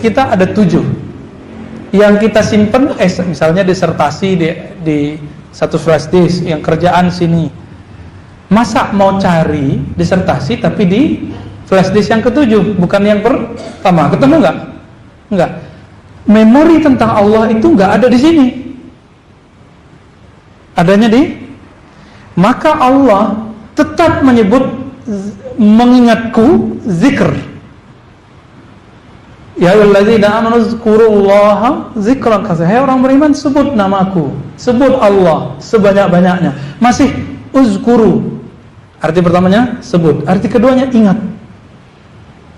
kita ada 7 yang kita simpen, misalnya disertasi di satu flash disk, yang kerjaan sini. Masa mau cari disertasi tapi di flash disk yang ke-7, bukan yang pertama? Ketemu nggak? Nggak. Memori tentang Allah itu nggak ada di sini. Adanya maka Allah tetap menyebut mengingatku, zikr. Ya ayyuhalladzina amanu dzkurullaha dzikran katsira. Hai orang beriman, sebut namaku, sebut Allah sebanyak-banyaknya. Masih uzkuru. Arti pertamanya sebut, arti keduanya ingat.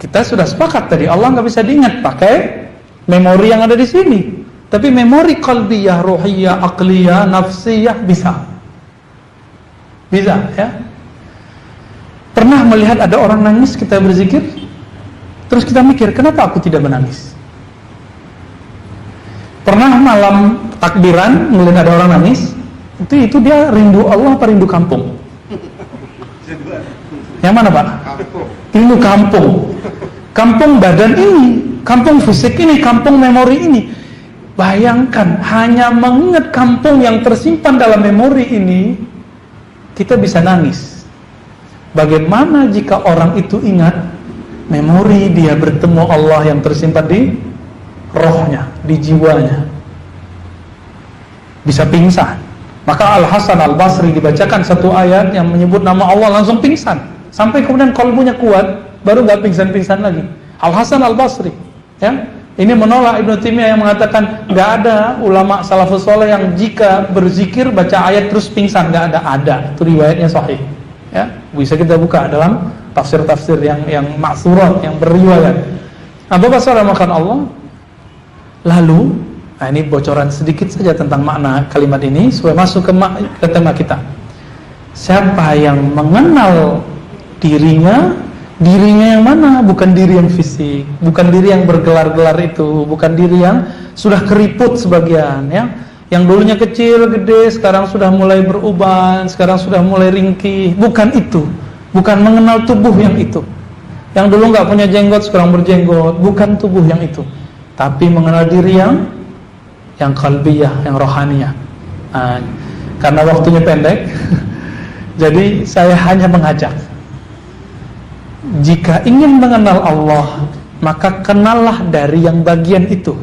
Kita sudah sepakat tadi, Allah nggak bisa diingat pakai memori yang ada di sini. Tapi memori qalbiyah, ruhiyah, aqliyah, nafsiyah bisa. Bisa, ya. Pernah melihat ada orang nangis kita berzikir, terus kita mikir, kenapa aku tidak menangis? Pernah malam takbiran melihat ada orang nangis, itu dia rindu Allah apa rindu kampung? Yang mana, Pak? Rindu kampung. Kampung badan ini, kampung fisik ini, kampung memori ini. Bayangkan, hanya mengingat kampung yang tersimpan dalam memori ini, kita bisa nangis. Bagaimana jika orang itu ingat memori dia bertemu Allah yang tersimpan di rohnya, di jiwanya? Bisa pingsan. Maka Al-Hasan Al-Basri dibacakan satu ayat yang menyebut nama Allah, langsung pingsan. Sampai kemudian kalbunya kuat, baru gak pingsan-pingsan lagi. Al-Hasan Al-Basri, ya. Ini menolak Ibnu Taimiyah yang mengatakan gak ada ulama salafus saleh yang jika berzikir baca ayat terus pingsan. Gak ada. Ada, itu riwayatnya sahih, ya. Bisa kita buka dalam tafsir-tafsir yang ma'tsurat, yang berriwayat. Nah, Bapak saudara makan Allah. Lalu, nah ini bocoran sedikit saja tentang makna kalimat ini supaya masuk ke tema kita. Siapa yang mengenal dirinya yang mana? Bukan diri yang fisik, bukan diri yang bergelar-gelar itu, bukan diri yang sudah keriput sebagian, ya. Yang dulunya kecil, gede, sekarang sudah mulai beruban, sekarang sudah mulai ringkih. Bukan itu. Bukan mengenal tubuh yang itu. Yang dulu nggak punya jenggot, sekarang berjenggot. Bukan tubuh yang itu. Tapi mengenal diri yang qalbiyah, yang rohaniyah. Nah, karena waktunya pendek, jadi saya hanya mengajak. Jika ingin mengenal Allah, maka kenallah dari yang bagian itu,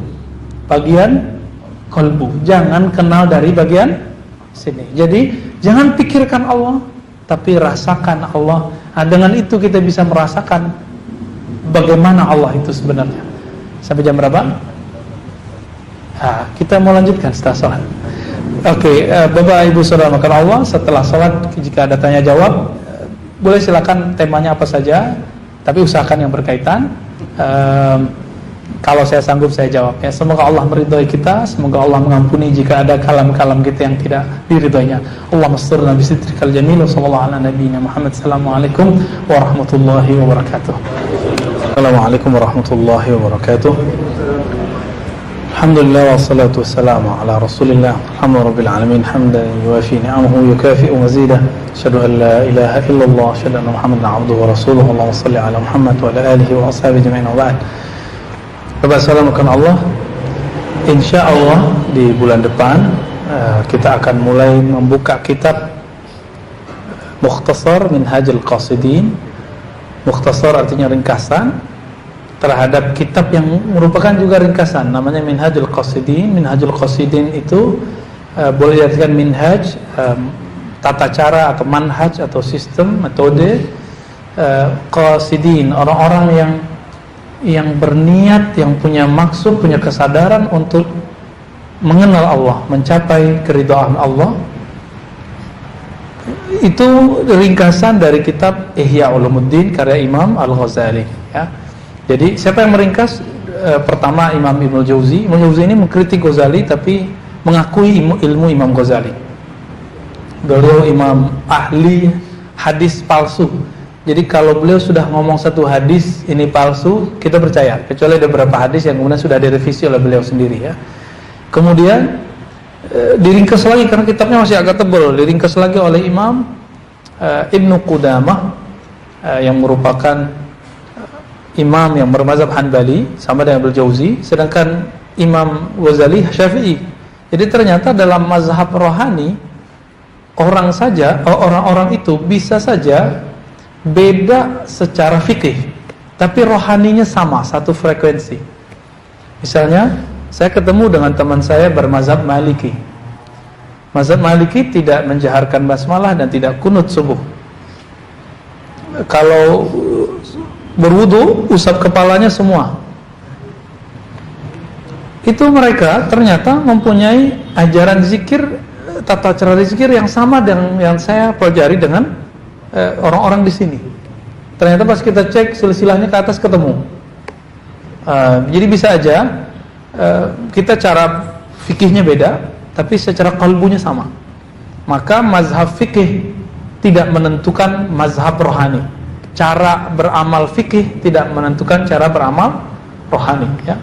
bagian kolbu. Jangan kenal dari bagian sini. Jadi jangan pikirkan Allah, tapi rasakan Allah. Nah, dengan itu kita bisa merasakan bagaimana Allah itu sebenarnya. Sampai jam berapa? Nah, kita mau lanjutkan setelah sholat. Oke, Bapak Ibu Saudara makan Allah, setelah sholat jika ada tanya jawab, boleh silakan temanya apa saja, tapi usahakan yang berkaitan. Kalau saya sanggup saya jawab, ya. Semoga Allah meridhai kita, semoga Allah mengampuni jika ada kalam-kalam kita yang tidak diridhoinya. Allahumma stirna bisitrikal jamil. Sallallahu ala nabiyyina Muhammad. Assalamualaikum warahmatullahi wabarakatuh. Assalamualaikum warahmatullahi wabarakatuh. Alhamdulillah wassalatu wassalamu ala Rasulillah. Alhamdulillahirabbil alamin hamdan yuwafi ni'amahu yukafi'u mazidah. Asyhadu an la ilaha illallah, asyhadu anna Muhammadan 'abduhu wa rasuluhu. Allahumma shalli ala Muhammad wa ala alihi wa ashabihi jami'in wa ba'd. Bapak salamkan Allah. Insyaallah di bulan depan kita akan mulai membuka kitab Mukhtasar Minhajul Qasidin. Mukhtasar artinya ringkasan terhadap kitab yang merupakan juga ringkasan, namanya Minhajul Qasidin. Minhajul Qasidin itu boleh diartikan minhaj, tata cara atau manhaj atau sistem, metode. Qasidin, orang-orang yang berniat, yang punya maksud, punya kesadaran untuk mengenal Allah, mencapai keridhaan Allah. Itu ringkasan dari kitab Ihya Ulumuddin karya Imam Al-Ghazali, ya. Jadi siapa yang meringkas? Pertama Imam Ibnu Jauzi. Ibnu Jauzi ini mengkritik Ghazali tapi mengakui ilmu Imam Ghazali. Beliau imam ahli hadis palsu. Jadi kalau beliau sudah ngomong satu hadis ini palsu, kita percaya. Kecuali ada beberapa hadis yang kemudian sudah direvisi oleh beliau sendiri, ya. Kemudian diringkas lagi karena kitabnya masih agak tebal. Diringkas lagi oleh Imam Ibnu Qudamah yang merupakan imam yang bermazhab Hanbali sama dengan Al-Jauzi, sedangkan Imam Ghazali Syafi'i. Jadi ternyata dalam mazhab rohani orang-orang itu bisa saja beda secara fikih, tapi rohaninya sama, satu frekuensi. Misalnya saya ketemu dengan teman saya bermazhab Maliki. Mazhab Maliki tidak menjaharkan basmalah dan tidak kunut subuh. Kalau berwudu, usap kepalanya semua. Itu mereka ternyata mempunyai ajaran zikir, tata cara zikir yang sama dengan yang saya pelajari dengan orang-orang di sini. Ternyata pas kita cek silsilahnya ke atas ketemu. Jadi bisa aja kita cara fikihnya beda, tapi secara qalbunya sama. Maka mazhab fikih tidak menentukan mazhab rohani. Cara beramal fikih tidak menentukan cara beramal rohani, ya.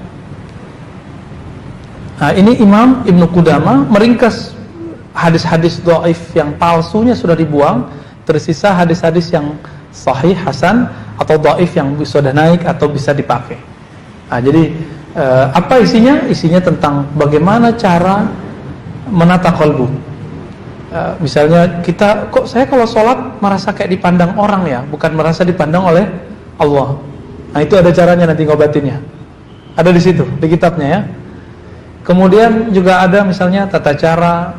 Nah, ini Imam Ibnu Qudamah meringkas hadis-hadis dhaif yang palsunya sudah dibuang, tersisa hadis-hadis yang sahih, hasan atau dhaif yang sudah naik atau bisa dipakai. Nah, jadi apa isinya? Isinya tentang bagaimana cara menata qalbu. Misalnya kita, kok saya kalau sholat merasa kayak dipandang orang ya, bukan merasa dipandang oleh Allah. Nah, itu ada caranya nanti ngobatinnya. Ada di situ, di kitabnya ya. Kemudian juga ada misalnya tata cara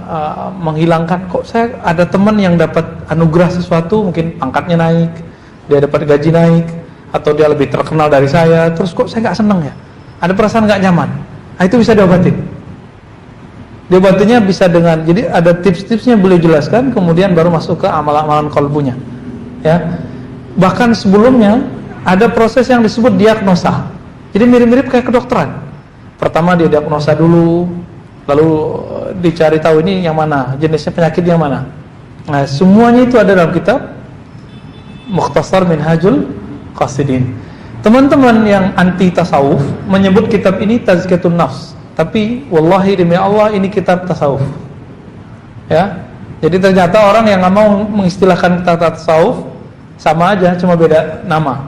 menghilangkan, kok saya ada teman yang dapat anugerah sesuatu, mungkin pangkatnya naik, dia dapat gaji naik, atau dia lebih terkenal dari saya, terus kok saya nggak seneng ya, ada perasaan nggak nyaman. Nah, itu bisa diobatin. Diobatinnya bisa dengan, jadi ada tips-tipsnya beliau jelaskan, kemudian baru masuk ke amalan-amalan qalbunya, ya. Bahkan sebelumnya ada proses yang disebut diagnosa. Jadi mirip-mirip kayak kedokteran. Pertama dia diagnosa dulu, lalu dicari tahu ini yang mana, jenisnya penyakit yang mana. Nah, semuanya itu ada dalam kitab Mukhtasar Minhajul Qasidin. Teman-teman yang anti tasawuf menyebut kitab ini Tazkiyatun Nafs, tapi wallahi demi Allah ini kitab tasawuf. Ya. Jadi ternyata orang yang nggak mau mengistilahkan kata tasawuf sama aja, cuma beda nama.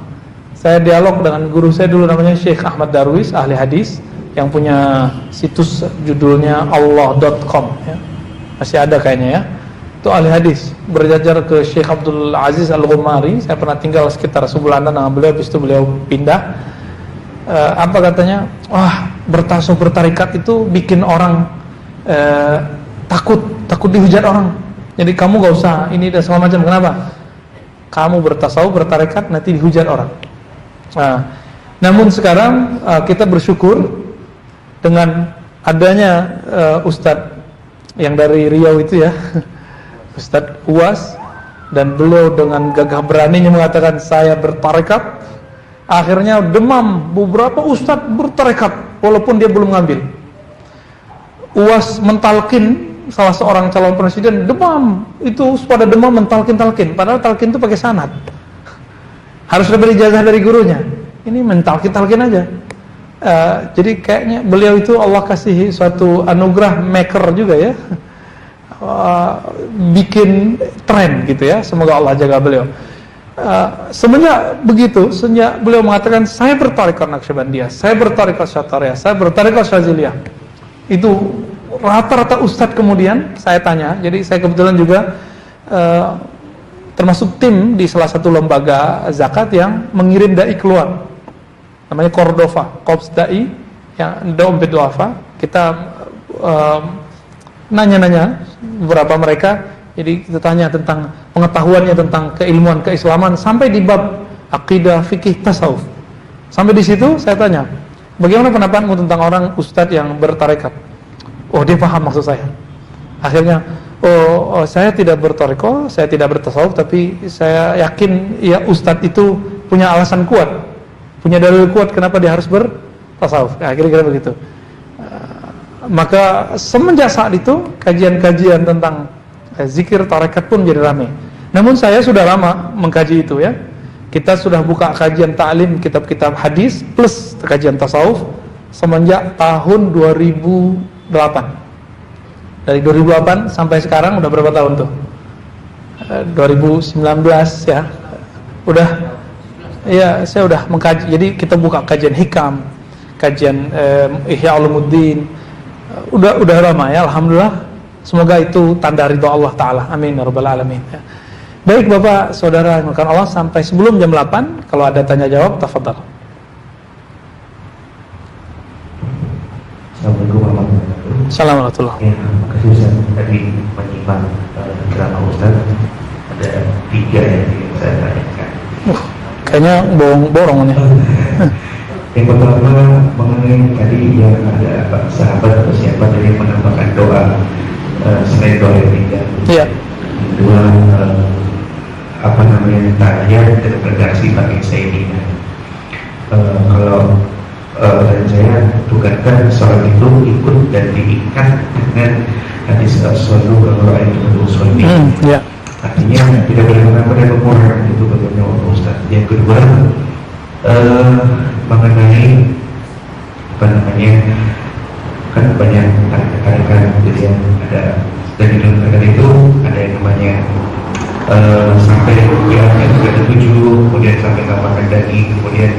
Saya dialog dengan guru saya dulu namanya Syekh Ahmad Darwis, ahli hadis, yang punya situs judulnya Allah.com ya. Masih ada kayaknya ya. Itu ahli hadis, berjajar ke Syekh Abdul Aziz Al-Ghumari. Saya pernah tinggal sekitar sebulanan dengan beliau, habis itu beliau pindah. Apa katanya? Wah, bertasawuf bertarikat itu bikin orang takut dihujat orang. Jadi kamu gak usah ini dan segala macam. Kenapa? Kamu bertasawuf bertarikat nanti dihujat orang. Nah, namun sekarang kita bersyukur dengan adanya Ustadz yang dari Riau itu ya, Ustadz Uwas, dan beliau dengan gagah beraninya mengatakan saya bertarekat. Akhirnya demam beberapa ustadz bertarekat walaupun dia belum ngambil. Uwas mentalkin salah seorang calon presiden, demam itu pada demam mentalkin, padahal talkin itu pakai sanad, harus dapat ijazah dari gurunya. Ini mentalkin aja. Jadi kayaknya beliau itu Allah kasih suatu anugerah maker juga ya, bikin tren gitu ya. Semoga Allah jaga beliau. Semenjak begitu, sejak beliau mengatakan saya bertarekat Naqsyabandiyah, saya bertarekat Syathariyah, saya bertarekat Syadziliyah, itu rata-rata ustadz kemudian saya tanya. Jadi saya kebetulan juga termasuk tim di salah satu lembaga zakat yang mengirim dai keluar, namanya Cordova, Korps Dai yang dompet duafa. Kita nanya-nanya beberapa mereka. Jadi kita tanya tentang pengetahuannya tentang keilmuan keislaman sampai di bab akidah, fikih, tasawuf. Sampai di situ saya tanya, bagaimana pendapatmu tentang orang ustadz yang bertarekat? Oh, dia paham maksud saya. Akhirnya, saya tidak bertarekat, saya tidak bertasawuf, tapi saya yakin ya ustadz itu punya alasan kuat, punya dalil kuat kenapa dia harus bertasawuf. Nah, kira-kira begitu. Maka semenjak saat itu kajian-kajian tentang zikir tarekat pun jadi ramai. Namun saya sudah lama mengkaji itu ya. Kita sudah buka kajian ta'lim kitab-kitab hadis plus kajian tasawuf semenjak tahun 2008. Dari 2008 sampai sekarang udah berapa tahun tuh? 2019 ya. Saya udah mengkaji. Jadi kita buka kajian hikam, kajian Ihya Ulumuddin. Udah lama ya, alhamdulillah. Semoga itu tanda ridha Allah Ta'ala. Amin ya rabbal alamin ya. Baik Bapak, Saudara, makan Allah, sampai sebelum jam 8 kalau ada tanya jawab, tafadhal. Assalamualaikum warahmatullahi wabarakatuh. Assalamualaikum. Ya, terima kasih Ustaz tadi menyimak ceramah Ustaz. Ada 3 yang ingin saya tanyakan. Kayaknya borong nih. Yang pertama mengenai tadi yang ada sahabat atau siapa tadi yang menambahkan doa selain doa yang tinggal. Iya. Kedua tahiyat dan redaksi pakai Sayyidina. Kalau dan saya tugaskan sholat itu ikut dan diikat dengan hadis as-sallu kama ra'aytumuni usolli. Artinya tidak boleh menambah dan mengurangi, itu betulnya Ustaz. Yang kedua mengenai kan banyak tarikan jadi yang ada dari dalam tarikan itu ada yang namanya sampai yang 37, kemudian sampai tambahkan daging, kemudian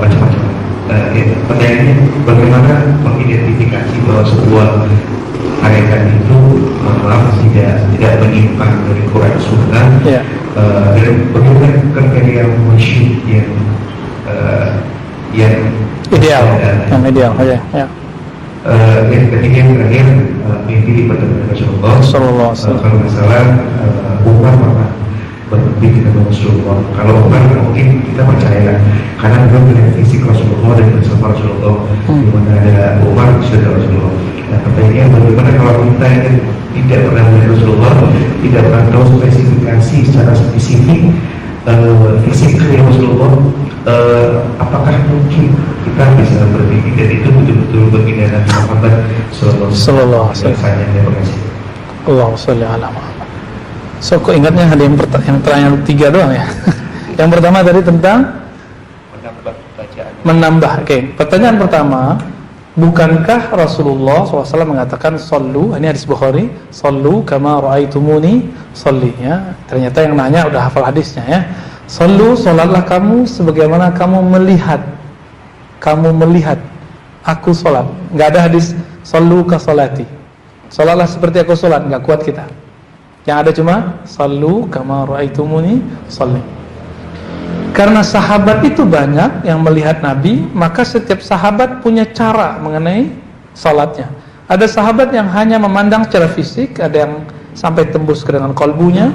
macam-macam. Pertanyaannya bagaimana mengidentifikasi bahwa sebuah tarikan itu tidak menyimpang dari Quran Sunnah, dan bagaimana kriteria musyrik yang ideal, yang ketiga yang terakhir mimpi di pertemuan Rasulullah Sallallahu Alaihi Wasallam. Kalau masalah Umar pernah bermimpi dengan Rasulullah. Kalau Umar mungkin kita percaya karena beliau melihat fisik Rasulullah dan bersama Rasulullah, di mana ada Umar sudah Rasulullah. Nah, pertanyaannya bagaimana kalau kita yang tidak pernah melihat Rasulullah, tidak pernah tahu spesifikasi secara spesifik fisik Rasulullah, apakah mungkin kita bisa berpikir dan itu betul-betul baginda Nabi Muhammad Sallallahu Alaihi Wasallam? Terima kasih. Allahumma sholli ala Muhammad. So, kok ingatnya ada yang pertanyaan 3 doang ya? Yang pertama tadi tentang menambah bacaan. Menambah. Oke. Pertanyaan pertama, bukankah Rasulullah SAW mengatakan sallu, ini hadis Bukhari, sallu kama ra'aitumuni sholli ya. Ternyata yang nanya udah hafal hadisnya ya. Sallu, salatlah kamu sebagaimana kamu melihat aku salat. Enggak ada hadis sallu ka salati. Salatlah seperti aku salat, enggak kuat kita. Yang ada cuma sallu kama ra'aitumuni sholli. Karena sahabat itu banyak yang melihat Nabi, maka setiap sahabat punya cara mengenai salatnya. Ada sahabat yang hanya memandang secara fisik, ada yang sampai tembus ke dengan kalbunya,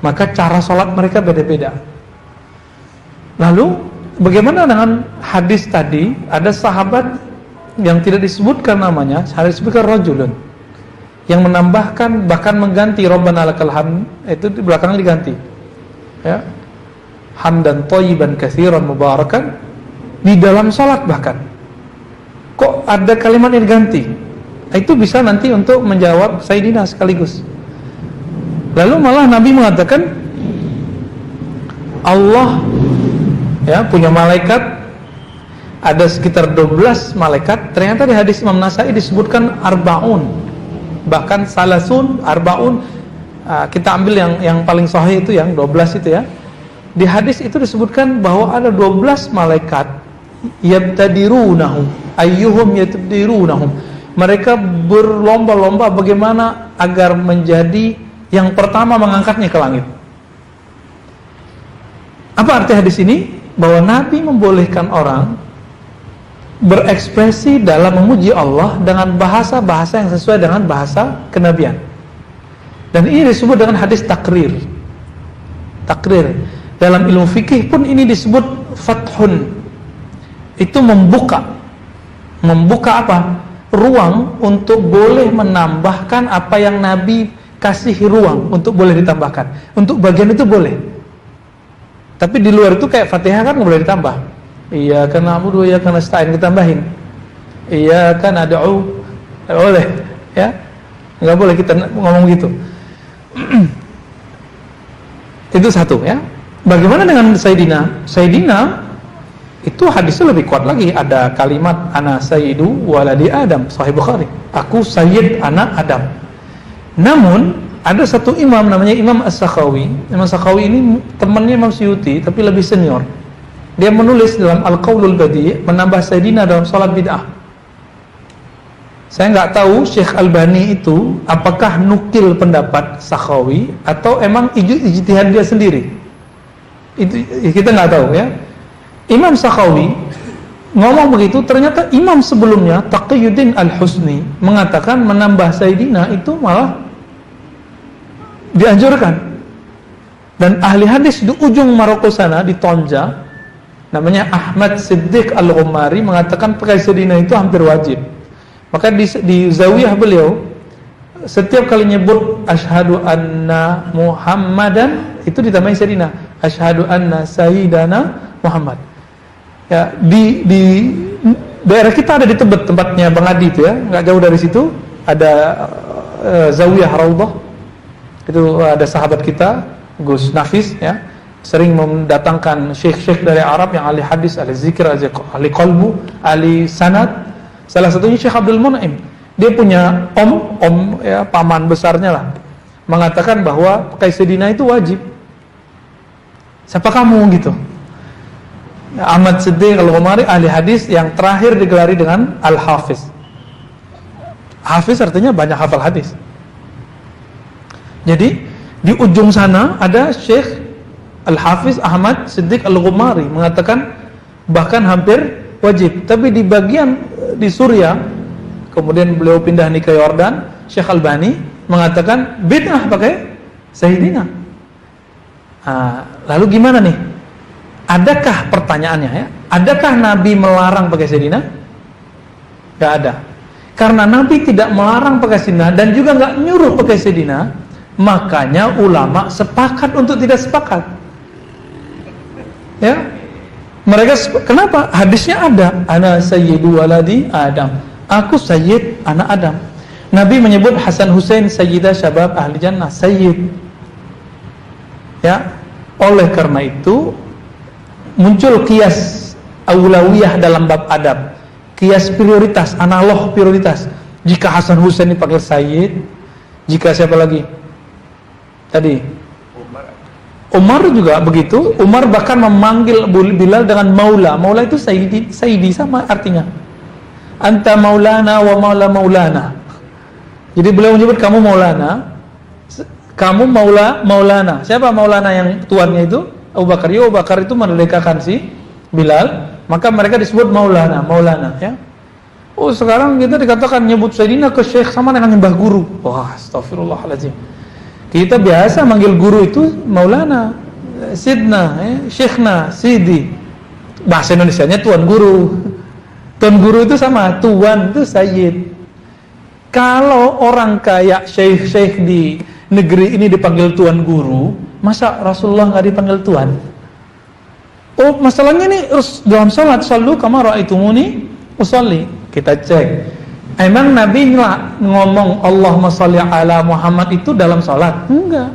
maka cara salat mereka beda-beda. Lalu bagaimana dengan hadis tadi? Ada sahabat yang tidak disebutkan namanya, harus disebutkan rajulun, yang menambahkan bahkan mengganti Rabbana lakal hamd, itu di belakangnya diganti. Ya. Hamdan thayyiban katsiran mubarakan di dalam salat bahkan. Kok ada kalimat yang diganti? Itu bisa nanti untuk menjawab Sayyidina sekaligus. Lalu malah Nabi mengatakan Allah ya punya malaikat, ada sekitar 12 malaikat. Ternyata di hadis Imam Nasai disebutkan arbaun, bahkan salasun, arbaun. Kita ambil yang paling sahih itu yang 12 itu ya. Di hadis itu disebutkan bahwa ada 12 malaikat yabtadirunahum ayyuhum yabtadirunahum. Mereka berlomba-lomba bagaimana agar menjadi yang pertama mengangkatnya ke langit. Apa arti hadis ini? Bahwa Nabi membolehkan orang berekspresi dalam memuji Allah dengan bahasa-bahasa yang sesuai dengan bahasa kenabian. Dan ini disebut dengan hadis takrir. Takrir. Dalam ilmu fikih pun ini disebut fathun. Itu membuka. Membuka apa? Ruang untuk boleh menambahkan apa yang Nabi kasih ruang untuk boleh ditambahkan. Untuk bagian itu boleh. Tapi di luar itu kayak Fatihah kan nggak boleh ditambah. Iyyaka na'budu wa iyyaka nasta'in ditambahin. Iyyaka nad'u. Nggak boleh, ya. Nggak boleh kita ngomong gitu. Itu satu ya. Bagaimana dengan Sayyidina? Sayyidina itu hadisnya lebih kuat lagi. Ada kalimat ana sayyidu waladi Adam, Sahih Bukhari. Aku sayyid anak Adam. Namun Ada satu imam namanya Imam As-Sakhawi. Imam As-Sakhawi ini temannya Imam Suyuti tapi lebih senior. Dia menulis dalam Al-Qaulul Badi' menambah Sayyidina dalam salat bid'ah. Saya nggak tahu Syekh Albani itu apakah nukil pendapat Sakhawi atau emang ijtihad dia sendiri. Itu kita nggak tahu ya. Imam Sakhawi ngomong begitu, ternyata imam sebelumnya Taqiyuddin Al-Husni mengatakan menambah Sayyidina itu malah dianjurkan. Dan ahli hadis di ujung Maroko sana, di Tonja, namanya Ahmad Siddiq Al-Ghumari, mengatakan pakai Sayyidina itu hampir wajib. Maka di zawiyah beliau setiap kali nyebut asyhadu anna Muhammadan itu ditambahin Sayyidina, asyhadu anna Sayyidana Muhammad. Ya, di daerah kita ada di Tebet tempatnya Bang Adi itu ya, nggak jauh dari situ ada zawiyah Raudhah. Itu ada sahabat kita Gus Nafis ya, sering mendatangkan syekh-syekh dari Arab yang ahli hadis, ahli zikir, ahli qalbu, ahli sanad. Salah satunya Syekh Abdul Mun'im. Dia punya om ya, paman besarnya lah, mengatakan bahwa pakai Sayyidina itu wajib. Siapa kamu gitu? Ahmad Siddiq Al-Ghumari, ahli hadis yang terakhir digelari dengan Al-Hafiz. Hafiz artinya banyak hafal hadis. Jadi di ujung sana ada Syekh Al-Hafiz Ahmad Siddiq Al-Ghumari mengatakan bahkan hampir wajib. Tapi di bagian di Suriah, kemudian beliau pindah nih ke Yordan, Syekh Albani mengatakan bid'ah pakai Sayyidina. Lalu gimana nih? Adakah pertanyaannya ya? Adakah Nabi melarang pakai Sayyidina? Gak ada. Karena Nabi tidak melarang pakai Sayyidina dan juga gak nyuruh pakai Sayyidina, makanya ulama sepakat untuk tidak sepakat. Ya, mereka kenapa? Hadisnya ada, ana sayyidu waladi Adam. Aku sayyid anak Adam. Nabi menyebut Hasan Husain sayyidah syabab ahli jannah, sayyid. Ya, oleh karena itu muncul qiyas aulawiyah dalam bab adab. Qiyas prioritas, analog prioritas. Jika Hasan Husain dipanggil sayyid, jika siapa lagi? Tadi Umar juga begitu. Umar bahkan memanggil Bilal dengan maula. Maula itu sayyidi sama artinya. Anta maulana wa maula maulana. Jadi beliau menyebut kamu maulana, kamu maulana. Siapa maulana yang tuannya itu? Abu Bakar. Abu Bakar itu merdekakan si Bilal, maka mereka disebut maulana ya. Oh, sekarang kita dikatakan nyebut Sayyidina ke syekh sama dengan nyembah guru. Wah, astagfirullahaladzim. Kita biasa manggil guru itu maulana, sidna, syekhna, sidi. Bahasa Indonesianya tuan guru. Tuan guru itu sama, tuan itu sayyid. Kalau orang kayak syekh-syekh di negeri ini dipanggil tuan guru, masa Rasulullah nggak dipanggil tuan? Oh, masalahnya nih dalam salat, sallu kama ra'aitumuni usolli. Kita cek, emang Nabi ngomong Allahumma sholli ala Muhammad itu dalam salat? Enggak.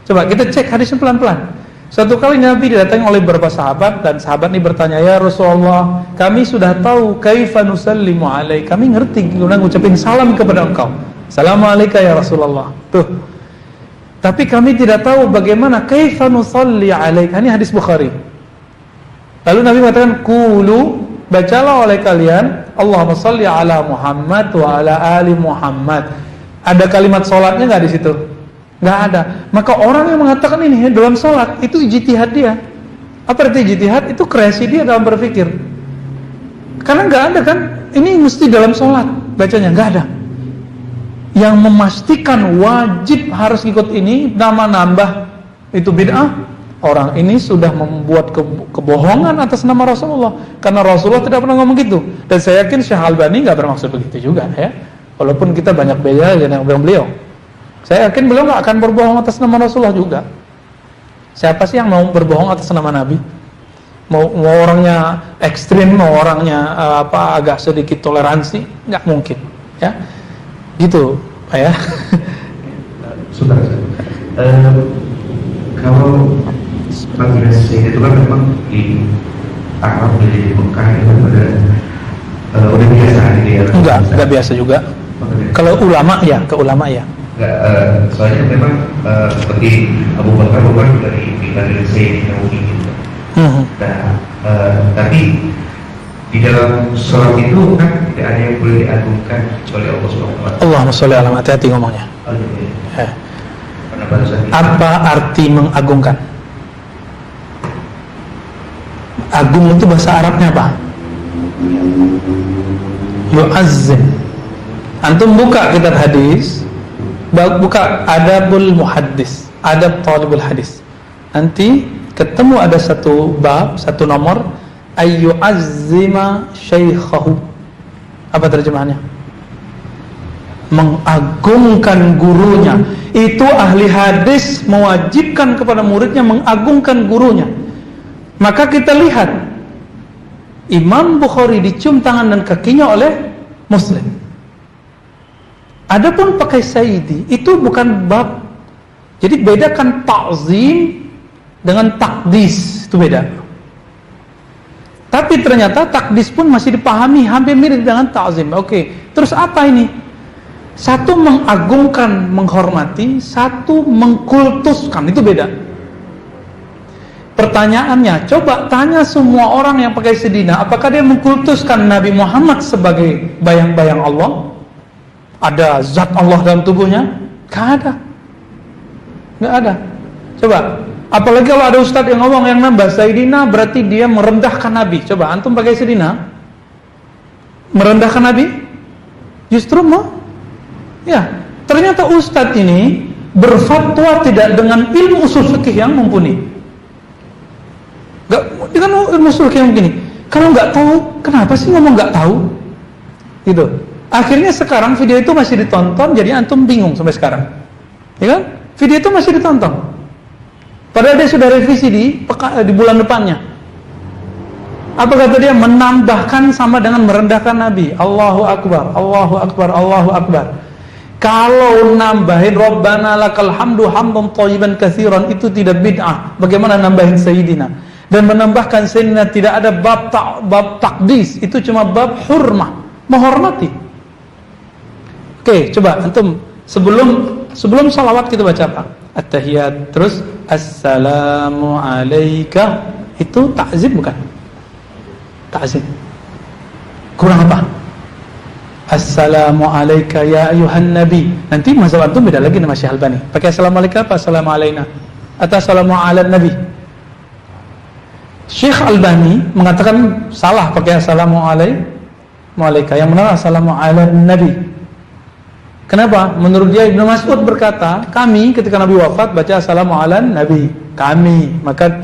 Coba kita cek hadisnya pelan-pelan. Suatu kali Nabi didatangi oleh beberapa sahabat, dan sahabat ini bertanya, ya Rasulullah, kami sudah tahu kaifa nusallimu alaik, kami ngerti gimana ngucapin salam kepada engkau. Assalamualaikum ya Rasulullah. Tuh. Tapi kami tidak tahu bagaimana kaifa nusalli alaik. Ini hadis Bukhari. Lalu Nabi mengatakan, qulu, bacalah oleh kalian Allahumma sholli ala Muhammad wa ala ali Muhammad. Ada kalimat salatnya enggak di situ? Enggak ada. Maka orang yang mengatakan ini dalam salat itu ijtihad dia. Apa arti ijtihad? Itu kreasi dia dalam berpikir. Karena enggak ada kan, ini mesti dalam salat bacanya, enggak ada. Yang memastikan wajib harus ikut ini, nama nambah itu bid'ah. Orang ini sudah membuat kebohongan atas nama Rasulullah, karena Rasulullah tidak pernah ngomong gitu. Dan saya yakin Syekh Albani nggak bermaksud begitu juga ya. Walaupun kita banyak beda dengan beliau. Saya yakin beliau nggak akan berbohong atas nama Rasulullah juga. Siapa sih yang mau berbohong atas nama Nabi? Mau orangnya ekstrim, mau orangnya agak sedikit toleransi, nggak mungkin ya. Gitu, Pak ya. Sudah. Kalau panggilan Sayyid itu kan memang di Arab, di Mekah itu udah biasa gitu ya. Enggak biasa juga. Kalau ulama ya, ke ulama ya. Soalnya memang seperti Abu Bakar dari Sayyidina Nabi gitu. Nah, tapi di dalam sholat itu kan tidak ada yang boleh diagungkan kecuali Allah SWT. Allahumma sholli ala, hati-hati ngomongnya. Apa arti mengagungkan? Agung itu bahasa Arabnya apa? Yu'azzim. Antum buka kitab hadis, buka adabul muhaddis, adab talibul hadis. Nanti ketemu ada satu bab, satu nomor, ayyu'azzima syaikhahu. Apa terjemahannya? Mengagungkan gurunya. Itu ahli hadis mewajibkan kepada muridnya mengagungkan gurunya. Maka kita lihat Imam Bukhari dicium tangan dan kakinya oleh Muslim. Adapun pakai sayyidi itu bukan bab. Jadi bedakan ta'zim dengan takdis, itu beda. Tapi ternyata takdis pun masih dipahami hampir mirip dengan ta'zim. Oke, terus apa ini? Satu mengagungkan, menghormati, satu mengkultuskan, itu beda. Pertanyaannya, coba tanya semua orang yang pakai sedina, apakah dia mengkultuskan Nabi Muhammad sebagai bayang-bayang Allah? Ada zat Allah dalam tubuhnya? Gak ada. Gak ada. Coba, apalagi kalau ada ustadz yang ngomong yang nambah Sayyidina berarti dia merendahkan Nabi. Coba, antum pakai sedina merendahkan Nabi? Justru mau? Ya, ternyata ustadz ini berfatwa tidak dengan ilmu usul fikih yang mumpuni. Gak, dengan ilmu usul fikih yang begini. Kalau nggak tahu, kenapa sih ngomong nggak tahu? Gitu. Akhirnya sekarang video itu masih ditonton, jadi antum bingung sampai sekarang. Ya kan? Video itu masih ditonton. Padahal dia sudah revisi di bulan depannya. Apa kata dia? Menambahkan sama dengan merendahkan Nabi. Allahu Akbar, Allahu Akbar, Allahu Akbar. Kalau nambahin Rabbana lakal hamdu hamdan thayyiban katsiran itu tidak bid'ah. Bagaimana nambahin Sayyidina? Dan menambahkan Sayyidina tidak ada bab takdis, itu cuma bab hurmah, menghormati. Oke, coba antum sebelum salawat kita baca apa? At-tahiyat, terus assalamu alayka, itu ta'zim bukan? Ta'zim. Kurang apa? Assalamu alayka ya ayuhan nabi. Nanti mazhab antum beda lagi sama Syekh Albani. Pakai assalamu alayka apa assalamu alayna? Atau assalamu ala nabi? Syekh Albani mengatakan salah pakai assalamu alayka. Yang benar assalamu ala nabi. Kenapa? Menurut dia Ibnu Mas'ud berkata, kami ketika Nabi wafat baca assalamu ala nabi. Kami, maka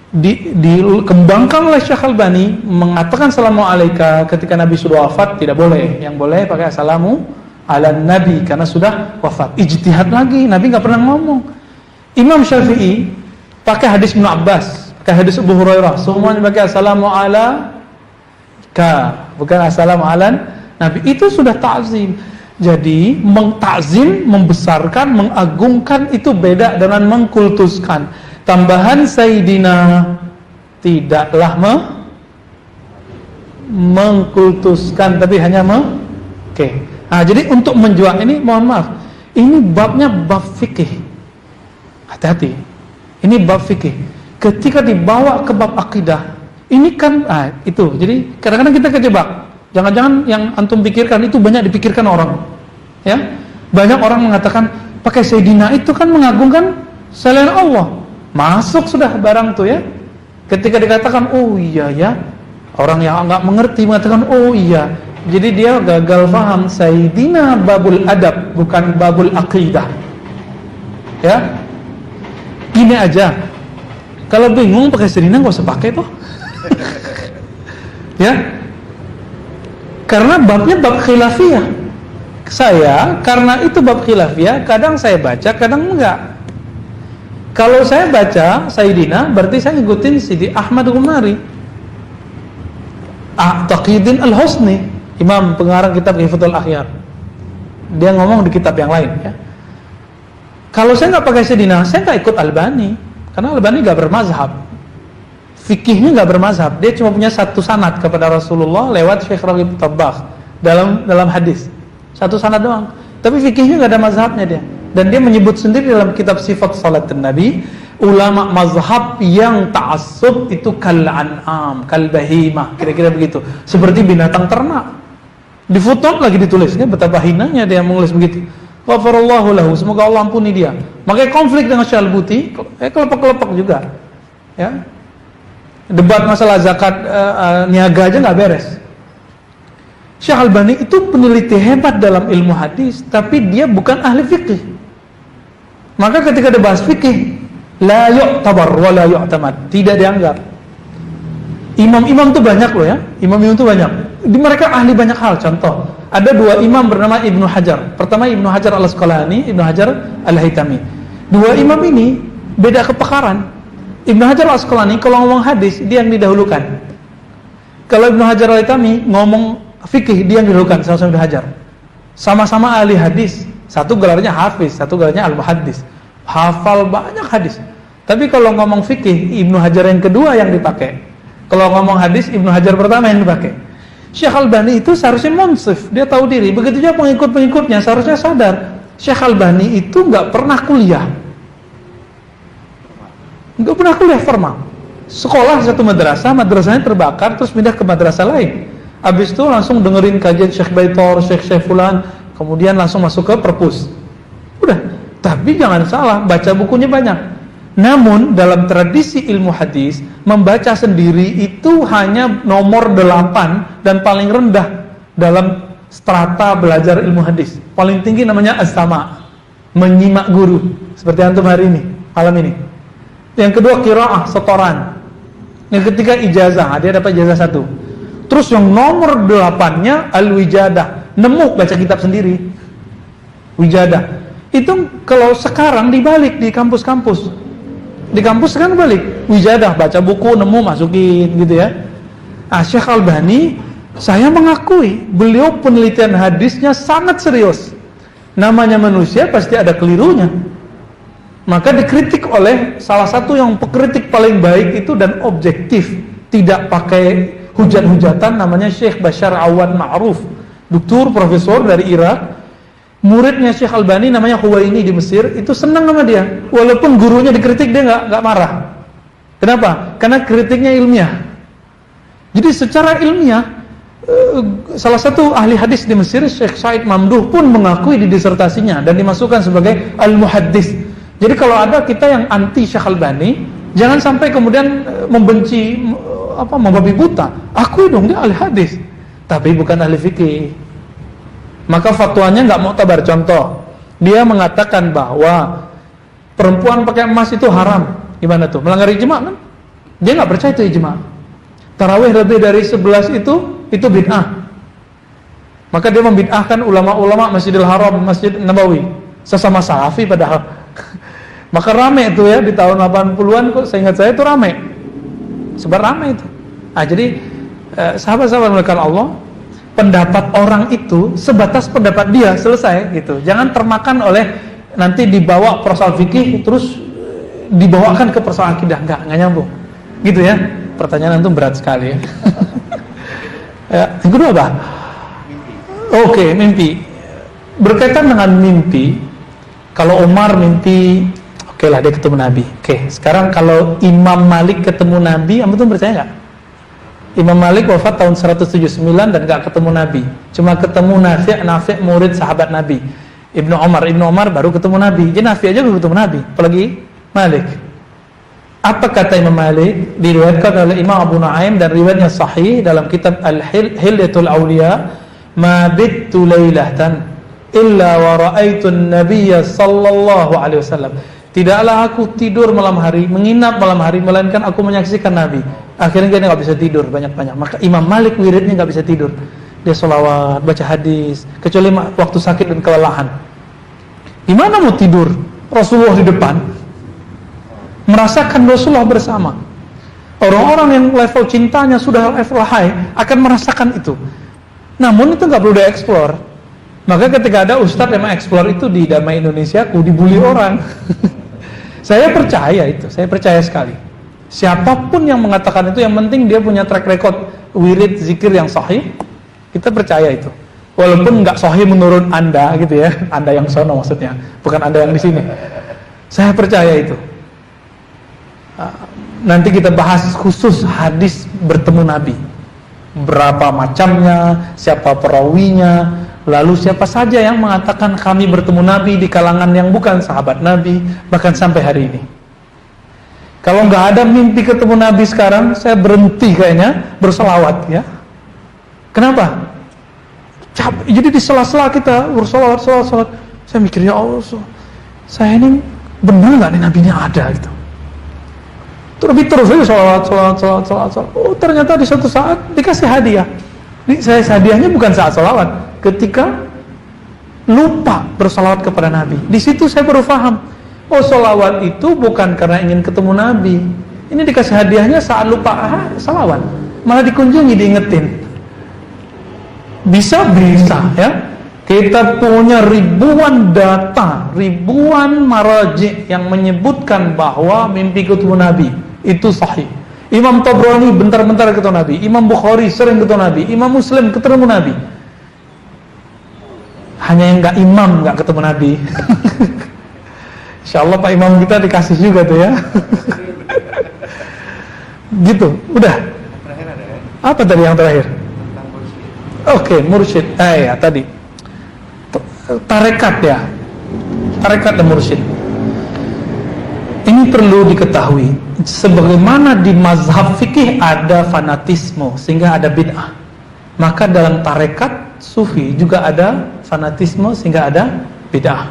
dikembangkan oleh Syekh Albani mengatakan assalamu alayka ketika Nabi sudah wafat tidak boleh. Yang boleh pakai assalamu ala nabi karena sudah wafat. Ijtihad lagi, Nabi nggak pernah ngomong. Imam Syafi'i pakai hadis Ibnu Abbas, pakai hadis Abu Hurairah, semuanya pakai assalamu alayka, bukan assalamu ala nabi. Itu sudah ta'zim. Jadi mengtakzim, membesarkan, mengagungkan itu beda dengan mengkultuskan. Tambahan Sayyidina tidaklah mengkultuskan, tapi hanya Oke. Nah, jadi untuk menjual ini, mohon maaf, ini babnya bab fikih. Hati-hati. Ini bab fikih. Ketika dibawa ke bab akidah, ini kan itu. Jadi kadang-kadang kita kejebak. Jangan-jangan yang antum pikirkan itu banyak dipikirkan orang. Ya. Banyak orang mengatakan pakai Sayyidina itu kan mengagungkan selain Allah. Masuk sudah barang tuh ya. Ketika dikatakan oh iya ya, orang yang enggak mengerti mengatakan oh iya. Jadi dia gagal paham. Sayyidina babul adab, bukan babul aqidah. Ya. Gini aja. Kalau bingung pakai Sayyidina enggak usah pakai tuh. Ya. Karena babnya bab khilafiyah. Saya karena itu bab khilafiyah, kadang saya baca, kadang enggak. Kalau saya baca Sayyidina, berarti saya ngikutin Sidi Ahmad Ghumari, Taqiyuddin Al-Husni, imam pengarang kitab Hifatul Akhyar. Dia ngomong di kitab yang lain ya. Kalau saya nggak pakai Sayyidina, saya nggak ikut Albani, karena Albani nggak bermazhab. Fikihnya nggak bermazhab, dia cuma punya satu sanad kepada Rasulullah lewat Syekh Raghib Tabbagh dalam hadis, satu sanad doang. Tapi fikihnya nggak ada mazhabnya dia. Dan dia menyebut sendiri dalam kitab sifat salat Nabi, ulama mazhab yang ta'assub itu kal an'am, kal bahimah, kira-kira begitu, seperti binatang ternak. Di footnote lagi ditulisnya betapa hinanya dia menulis begitu. Ghafarallahu lahu, semoga Allah ampuni dia. Makanya konflik dengan Syekh Al-Buti, kelopak-kelopak juga. Ya. Debat masalah zakat niaga aja nggak beres. Syekh Albani itu peneliti hebat dalam ilmu hadis, tapi dia bukan ahli fikih. Maka ketika dia bahas fikih, la yu'tabar wa la yu'tamad, tidak dianggap. Imam-imam itu banyak loh ya, imam-imam itu banyak. Mereka ahli banyak hal. Contoh, ada dua imam bernama Ibnu Hajar. Pertama Ibnu Hajar Al-Asqalani, Ibnu Hajar Al-Haytami. Dua imam ini beda kepakaran. Ibnu Hajar Al-Asqalani kalau ngomong hadis dia yang didahulukan. Kalau Ibnu Hajar Al-Haytami ngomong fikih dia yang didahulukan, sama-sama Ibnu Hajar. Sama-sama ahli hadis. Satu gelarnya hafiz, satu gelarnya al-muhaddis. Hafal banyak hadis. Tapi kalau ngomong fikih, Ibnu Hajar yang kedua yang dipakai. Kalau ngomong hadis, Ibnu Hajar pertama yang dipakai. Syekh Albani itu seharusnya munsif, dia tahu diri. Begitu juga pengikut-pengikutnya seharusnya sadar. Syekh Albani itu nggak pernah kuliah, nggak pernah kuliah formal. Sekolah satu madrasah, madrasahnya terbakar, terus pindah ke madrasah lain. Habis itu langsung dengerin kajian Syekh Baitor, Syekh Fulan, kemudian langsung masuk ke perpus. Udah, tapi jangan salah, baca bukunya banyak. Namun dalam tradisi ilmu hadis, membaca sendiri itu hanya nomor 8 dan paling rendah dalam strata belajar ilmu hadis. Paling tinggi namanya as-sama', menyimak guru, seperti antum hari ini, malam ini. Yang kedua qiraah, setoran. Yang ketiga ijazah, dia dapat ijazah 1. Terus yang nomor 8-nya al-wijadah, nemu baca kitab sendiri. Wijadah. Itu kalau sekarang dibalik di kampus-kampus. Di kampus kan balik, wijadah, baca buku, nemu, masukin gitu ya. Syekh Albani, saya mengakui beliau penelitian hadisnya sangat serius. Namanya manusia pasti ada kelirunya. Maka dikritik oleh salah satu yang pekritik paling baik itu dan objektif, tidak pakai hujat-hujatan, namanya Syekh Bashar Awan Ma'ruf, doktor profesor dari Irak. Muridnya Syekh Albani namanya Huwaini di Mesir, itu senang sama dia. Walaupun gurunya dikritik dia nggak marah. Kenapa? Karena kritiknya ilmiah. Jadi secara ilmiah, salah satu ahli hadis di Mesir, Syekh Said Mamduh pun mengakui di disertasinya dan dimasukkan sebagai al-muhaddis. Jadi kalau ada kita yang anti Syekh Albani, jangan sampai kemudian membenci, membabi buta. Akui dong dia ahli hadis, tapi bukan ahli fikih. Maka fatwanya nggak muktabar. Contoh, dia mengatakan bahwa perempuan pakai emas itu haram. Gimana tuh? Melanggar ijma kan? Dia nggak percaya itu ijma. Tarawih lebih dari 11 itu bid'ah. Maka dia membid'ahkan ulama-ulama Masjidil Haram, Masjid Nabawi, sesama salafi padahal. Maka rame itu ya di tahun 80-an kok, seingat saya itu rame. Sebar rame itu. Jadi sahabat-sahabat melakukan Allah, pendapat orang itu sebatas pendapat dia, selesai gitu. Jangan termakan oleh nanti dibawa persoalan fikih terus dibawakan ke persoalan akidah, enggak nyambung. Gitu ya. Pertanyaan itu berat sekali ya. Yang kedua apa? Oke, mimpi. Berkaitan dengan mimpi, kalau Umar mimpi, oke lah dia ketemu Nabi. Oke, sekarang kalau Imam Malik ketemu Nabi, kamu tuh percaya nggak? Imam Malik wafat tahun 179 dan gak ketemu Nabi. Cuma ketemu Nafi' murid sahabat Nabi. Ibnu Umar baru ketemu Nabi. Jadi Nafi' aja baru ketemu Nabi, apalagi Malik. Apa kata Imam Malik? Diriwayatkan oleh Imam Abu Nuaim dan riwayatnya sahih dalam kitab Al-Hilyatul Awliya, "Ma bittu lailatan illa wa ra'aitu an-nabiyya sallallahu alaihi wasallam." Tidaklah aku tidur malam hari, menginap malam hari, melainkan aku menyaksikan Nabi. Akhirnya dia nggak bisa tidur banyak-banyak. Maka Imam Malik wiridnya nggak bisa tidur. Dia sholawat, baca hadis, kecuali waktu sakit dan kelelahan. Gimana mau tidur? Rasulullah di depan, merasakan Rasulullah bersama. Orang-orang yang level cintanya sudah level high akan merasakan itu. Namun itu nggak perlu dieksplor. Maka ketika ada ustadz yang mengeksplor itu di Damai Indonesia, aku dibully orang. Saya percaya itu, saya percaya sekali. Siapapun yang mengatakan itu, yang penting dia punya track record wirid zikir yang sahih, kita percaya itu. Walaupun nggak sahih menurut Anda gitu ya, Anda yang sono maksudnya, bukan Anda yang di sini. Saya percaya itu. Nanti kita bahas khusus hadis bertemu Nabi. Berapa macamnya, siapa perawinya, lalu siapa saja yang mengatakan kami bertemu Nabi di kalangan yang bukan sahabat Nabi, bahkan sampai hari ini. Kalau nggak ada mimpi ketemu Nabi sekarang, saya berhenti kayaknya berselawat ya. Kenapa? Jadi di sela-sela kita bersolawat, saya mikir, ya Allah, saya ini benar nggak nih nabinya ada gitu. Terus aja solawat. Oh ternyata di suatu saat dikasih hadiah. Ini saya hadiahnya bukan saat solawat, ketika lupa bersolawat kepada Nabi. Di situ saya baru paham. Oh solawat itu bukan karena ingin ketemu Nabi. Ini dikasih hadiahnya saat lupa solawat, malah dikunjungi, diingetin. Bisa ya. Kita punya ribuan data, ribuan maraji yang menyebutkan bahwa mimpi ketemu Nabi itu sahih. Imam Tabrani bentar-bentar ketemu Nabi, Imam Bukhari sering ketemu Nabi, Imam Muslim ketemu Nabi. Hanya yang nggak ketemu Nabi. Insyaallah Pak Imam kita dikasih juga tuh ya. Gitu, udah. Apa tadi yang terakhir? Oke, mursyid. Ya tadi. Tarekat ya. Tarekat dan mursyid. Ini perlu diketahui. Sebagaimana di mazhab fikih ada fanatisme sehingga ada bid'ah, maka dalam tarekat sufi juga ada fanatisme sehingga ada bid'ah.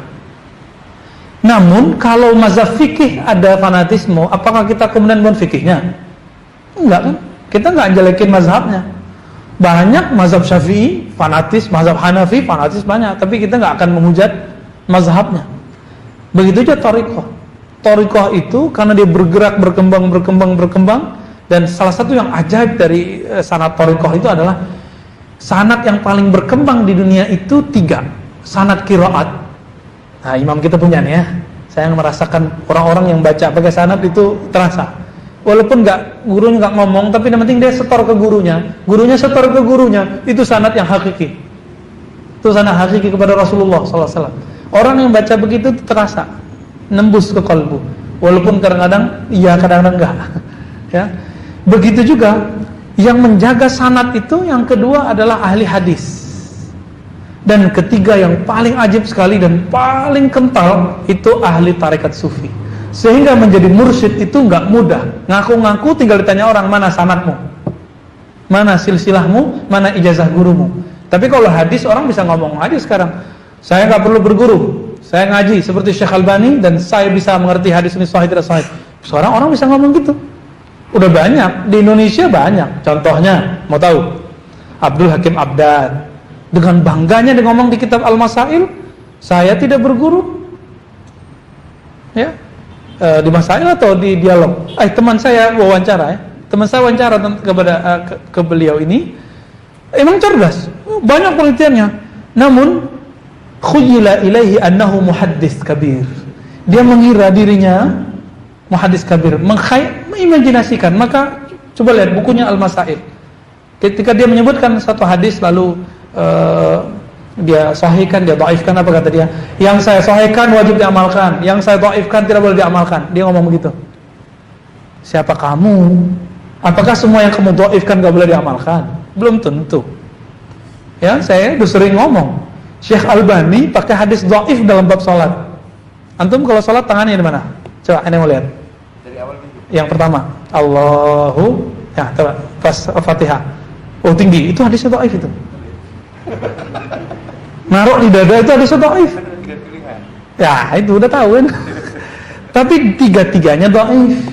Namun kalau mazhab fikih ada fanatisme, apakah kita kemudian bukan fikihnya? Enggak kan? Kita enggak jelekin mazhabnya. Banyak mazhab Syafi'i fanatis, mazhab Hanafi fanatis banyak, tapi kita nggak akan menghujat mazhabnya. Begitu juga thariqah. Thariqah itu karena dia bergerak, berkembang, dan salah satu yang ajaib dari sanad thariqah itu adalah sanad yang paling berkembang di dunia itu 3. Sanad qiraat. Nah, imam kita punya nih ya. Saya merasakan orang-orang yang baca pakai sanad itu terasa. Walaupun gurunya nggak ngomong, tapi yang penting dia setor ke gurunya setor ke gurunya, itu sanad yang hakiki. Itu sanad hakiki kepada Rasulullah SAW. Orang yang baca begitu terasa, nembus ke kalbu. Walaupun kadang-kadang iya, kadang-kadang enggak. Ya. Begitu juga yang menjaga sanad itu, yang kedua adalah ahli hadis. Dan ketiga yang paling ajib sekali dan paling kental itu ahli tarekat sufi. Sehingga menjadi mursyid itu nggak mudah. Ngaku-ngaku tinggal ditanya orang, mana sanadmu, mana silsilahmu, mana ijazah gurumu. Tapi kalau hadis, orang bisa ngomong hadis sekarang. Saya nggak perlu berguru, saya ngaji seperti Syekh Albani dan saya bisa mengerti hadis ini sahih tidak sahih. Seorang orang bisa ngomong gitu. Udah banyak di Indonesia, banyak. Contohnya mau tahu? Abdul Hakim Abdad dengan bangganya dia ngomong di kitab Al-Masail, saya tidak berguru. Ya. Di masail atau di dialog. Teman saya wawancara ya. Teman saya wawancara kepada ke beliau ini, emang cerdas, banyak penelitiannya. Namun khuyila ilaihi annahu muhaddis kabir. Dia mengira dirinya muhaddis kabir, mengimajinasikan. Maka coba lihat bukunya Al-Masail. Ketika dia menyebutkan satu hadis lalu dia sahihkan, dia dhaifkan, apa kata dia? Yang saya sahihkan wajib diamalkan, yang saya dhaifkan tidak boleh diamalkan. Dia ngomong begitu. Siapa kamu? Apakah semua yang kamu dhaifkan tidak boleh diamalkan? Belum tentu. Ya, saya udah sering ngomong. Syekh Albani pakai hadis dhaif dalam bab salat. Antum kalau salat tangannya di mana? Coba anda mau lihat. Dari awal minggu. Yang pertama, Allahu, ya, coba pas Fatihah. Oh, tinggi. Itu hadisnya dhaif itu. Naruh di dada itu hadisnya dhaif. Ya, itu udah tahu kan. Tapi tiga-tiganya dhaif.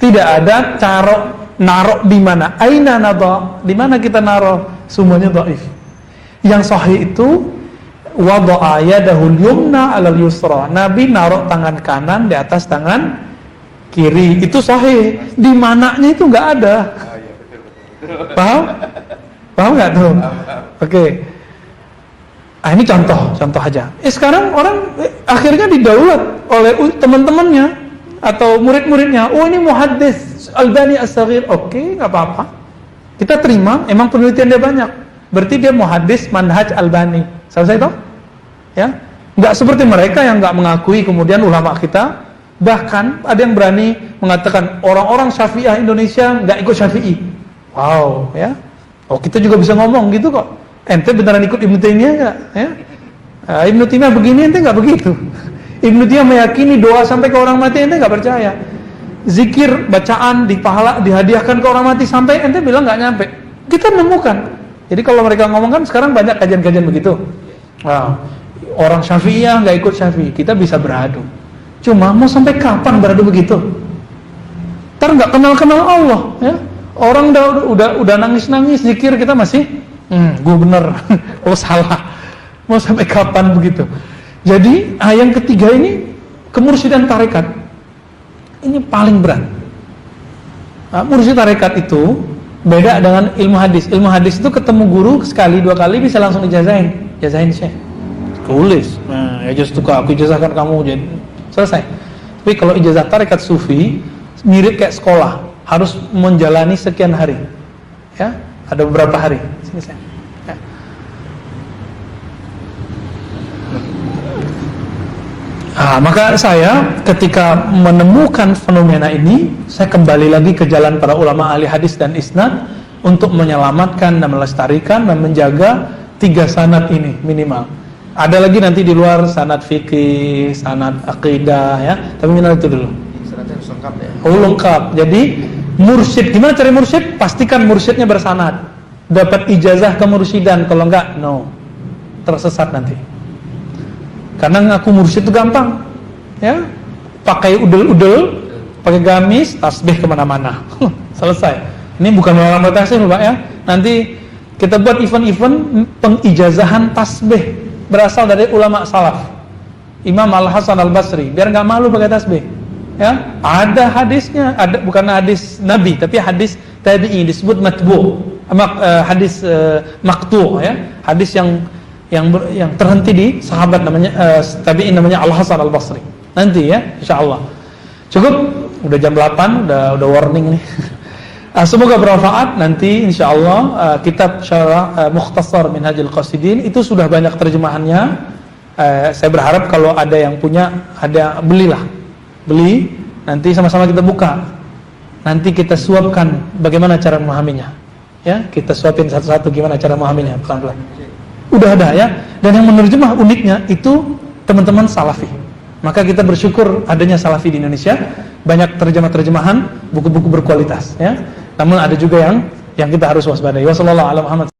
Tidak ada cara naruh di mana. Aina nadha? Di mana kita naruh? Semuanya dhaif. Yang sahih itu wada'a yadahul yumna 'alal yusra. Nabi naruh tangan kanan di atas tangan kiri. Itu sahih. Di mananya itu enggak ada. Paham? Paham enggak tuh? Oke. Ini contoh aja. Sekarang orang akhirnya didaulat oleh teman-temannya atau murid-muridnya. Oh, ini muhaddis Albani As-Saghir. Oke, nggak apa-apa. Kita terima. Emang penelitian dia banyak. berarti dia muhaddis manhaj Albani. Selesai toh? Ya, nggak seperti mereka yang nggak mengakui kemudian ulama kita. Bahkan ada yang berani mengatakan orang-orang Syafi'iyah Indonesia nggak ikut Syafi'i. Wow, ya. Oh, kita juga bisa ngomong gitu kok. Ente beneran ikut Ibnu Taimiyah nggak? Ya. Ibnu Taimiyah begini, ente nggak begitu. Ibnu Taimiyah meyakini doa sampai ke orang mati, ente nggak percaya. Zikir, bacaan, dihadiahkan ke orang mati sampai, ente bilang nggak nyampe. Kita menemukan. Jadi kalau mereka ngomong kan sekarang banyak kajian-kajian begitu. Wow. Orang Syafi'iyah nggak ikut Syafi'i, kita bisa beradu. Cuma mau sampai kapan beradu begitu? Ntar nggak kenal-kenal Allah, ya. Orang udah nangis-nangis zikir, kita masih, gue bener, oh salah. Mau sampai kapan begitu? Jadi yang ketiga ini kemursyidaan tarekat. Ini paling berat. Mursyid tarekat itu beda dengan ilmu hadis. Ilmu hadis itu ketemu guru sekali dua kali bisa langsung ijazahin syekh. Tulis. Nah, ya just aku ijazahkan kamu jadi selesai. Tapi kalau ijazah tarekat sufi mirip kayak sekolah, harus menjalani sekian hari. Ya, ada beberapa hari. Sini saya. Ya. Maka saya ketika menemukan fenomena ini, saya kembali lagi ke jalan para ulama ahli hadis dan isnad untuk menyelamatkan dan melestarikan dan menjaga 3 sanad ini minimal. Ada lagi nanti di luar sanad fikih, sanad akidah, ya. Tapi minimal itu dulu. Sanadnya harus lengkap ya. Oh, lengkap. Jadi mursyid, gimana cari mursyid? Pastikan mursyidnya bersanad. Dapat ijazah kemursyidaan, kalau enggak, no. Tersesat nanti. Karena ngaku mursyid itu gampang, ya. Pakai udel-udel, pakai gamis, tasbih kemana-mana. Selesai. Ini bukan orang tasbih, Pak, ya. Nanti kita buat event-event pengijazahan tasbih berasal dari ulama salaf. Imam Al-Hasan Al-Basri, biar nggak malu pakai tasbih. Ya, ada hadisnya, ada bukan hadis Nabi, tapi hadis tabi'i disebut matbu', hadis maqtu', ya, hadis yang terhenti di sahabat namanya tabi'in namanya Al-Hasan Al-Basri. Nanti ya, insyaallah. Cukup, udah jam 8, udah warning nih. Semoga bermanfaat. Nanti insyaallah kitab Syarah Mukhtasar Minhajul Qasidin itu sudah banyak terjemahannya. Saya berharap kalau ada yang punya, beli, nanti sama-sama kita buka. Nanti kita suapkan bagaimana cara memahaminya. Ya, kita suapin satu-satu gimana cara memahaminya pelan-pelan. Udah ada ya. Dan yang menerjemah uniknya itu teman-teman Salafi. Maka kita bersyukur adanya Salafi di Indonesia. Banyak terjemahan buku-buku berkualitas, ya. Namun ada juga yang kita harus waspadai. Wassallallahu ala Muhammad.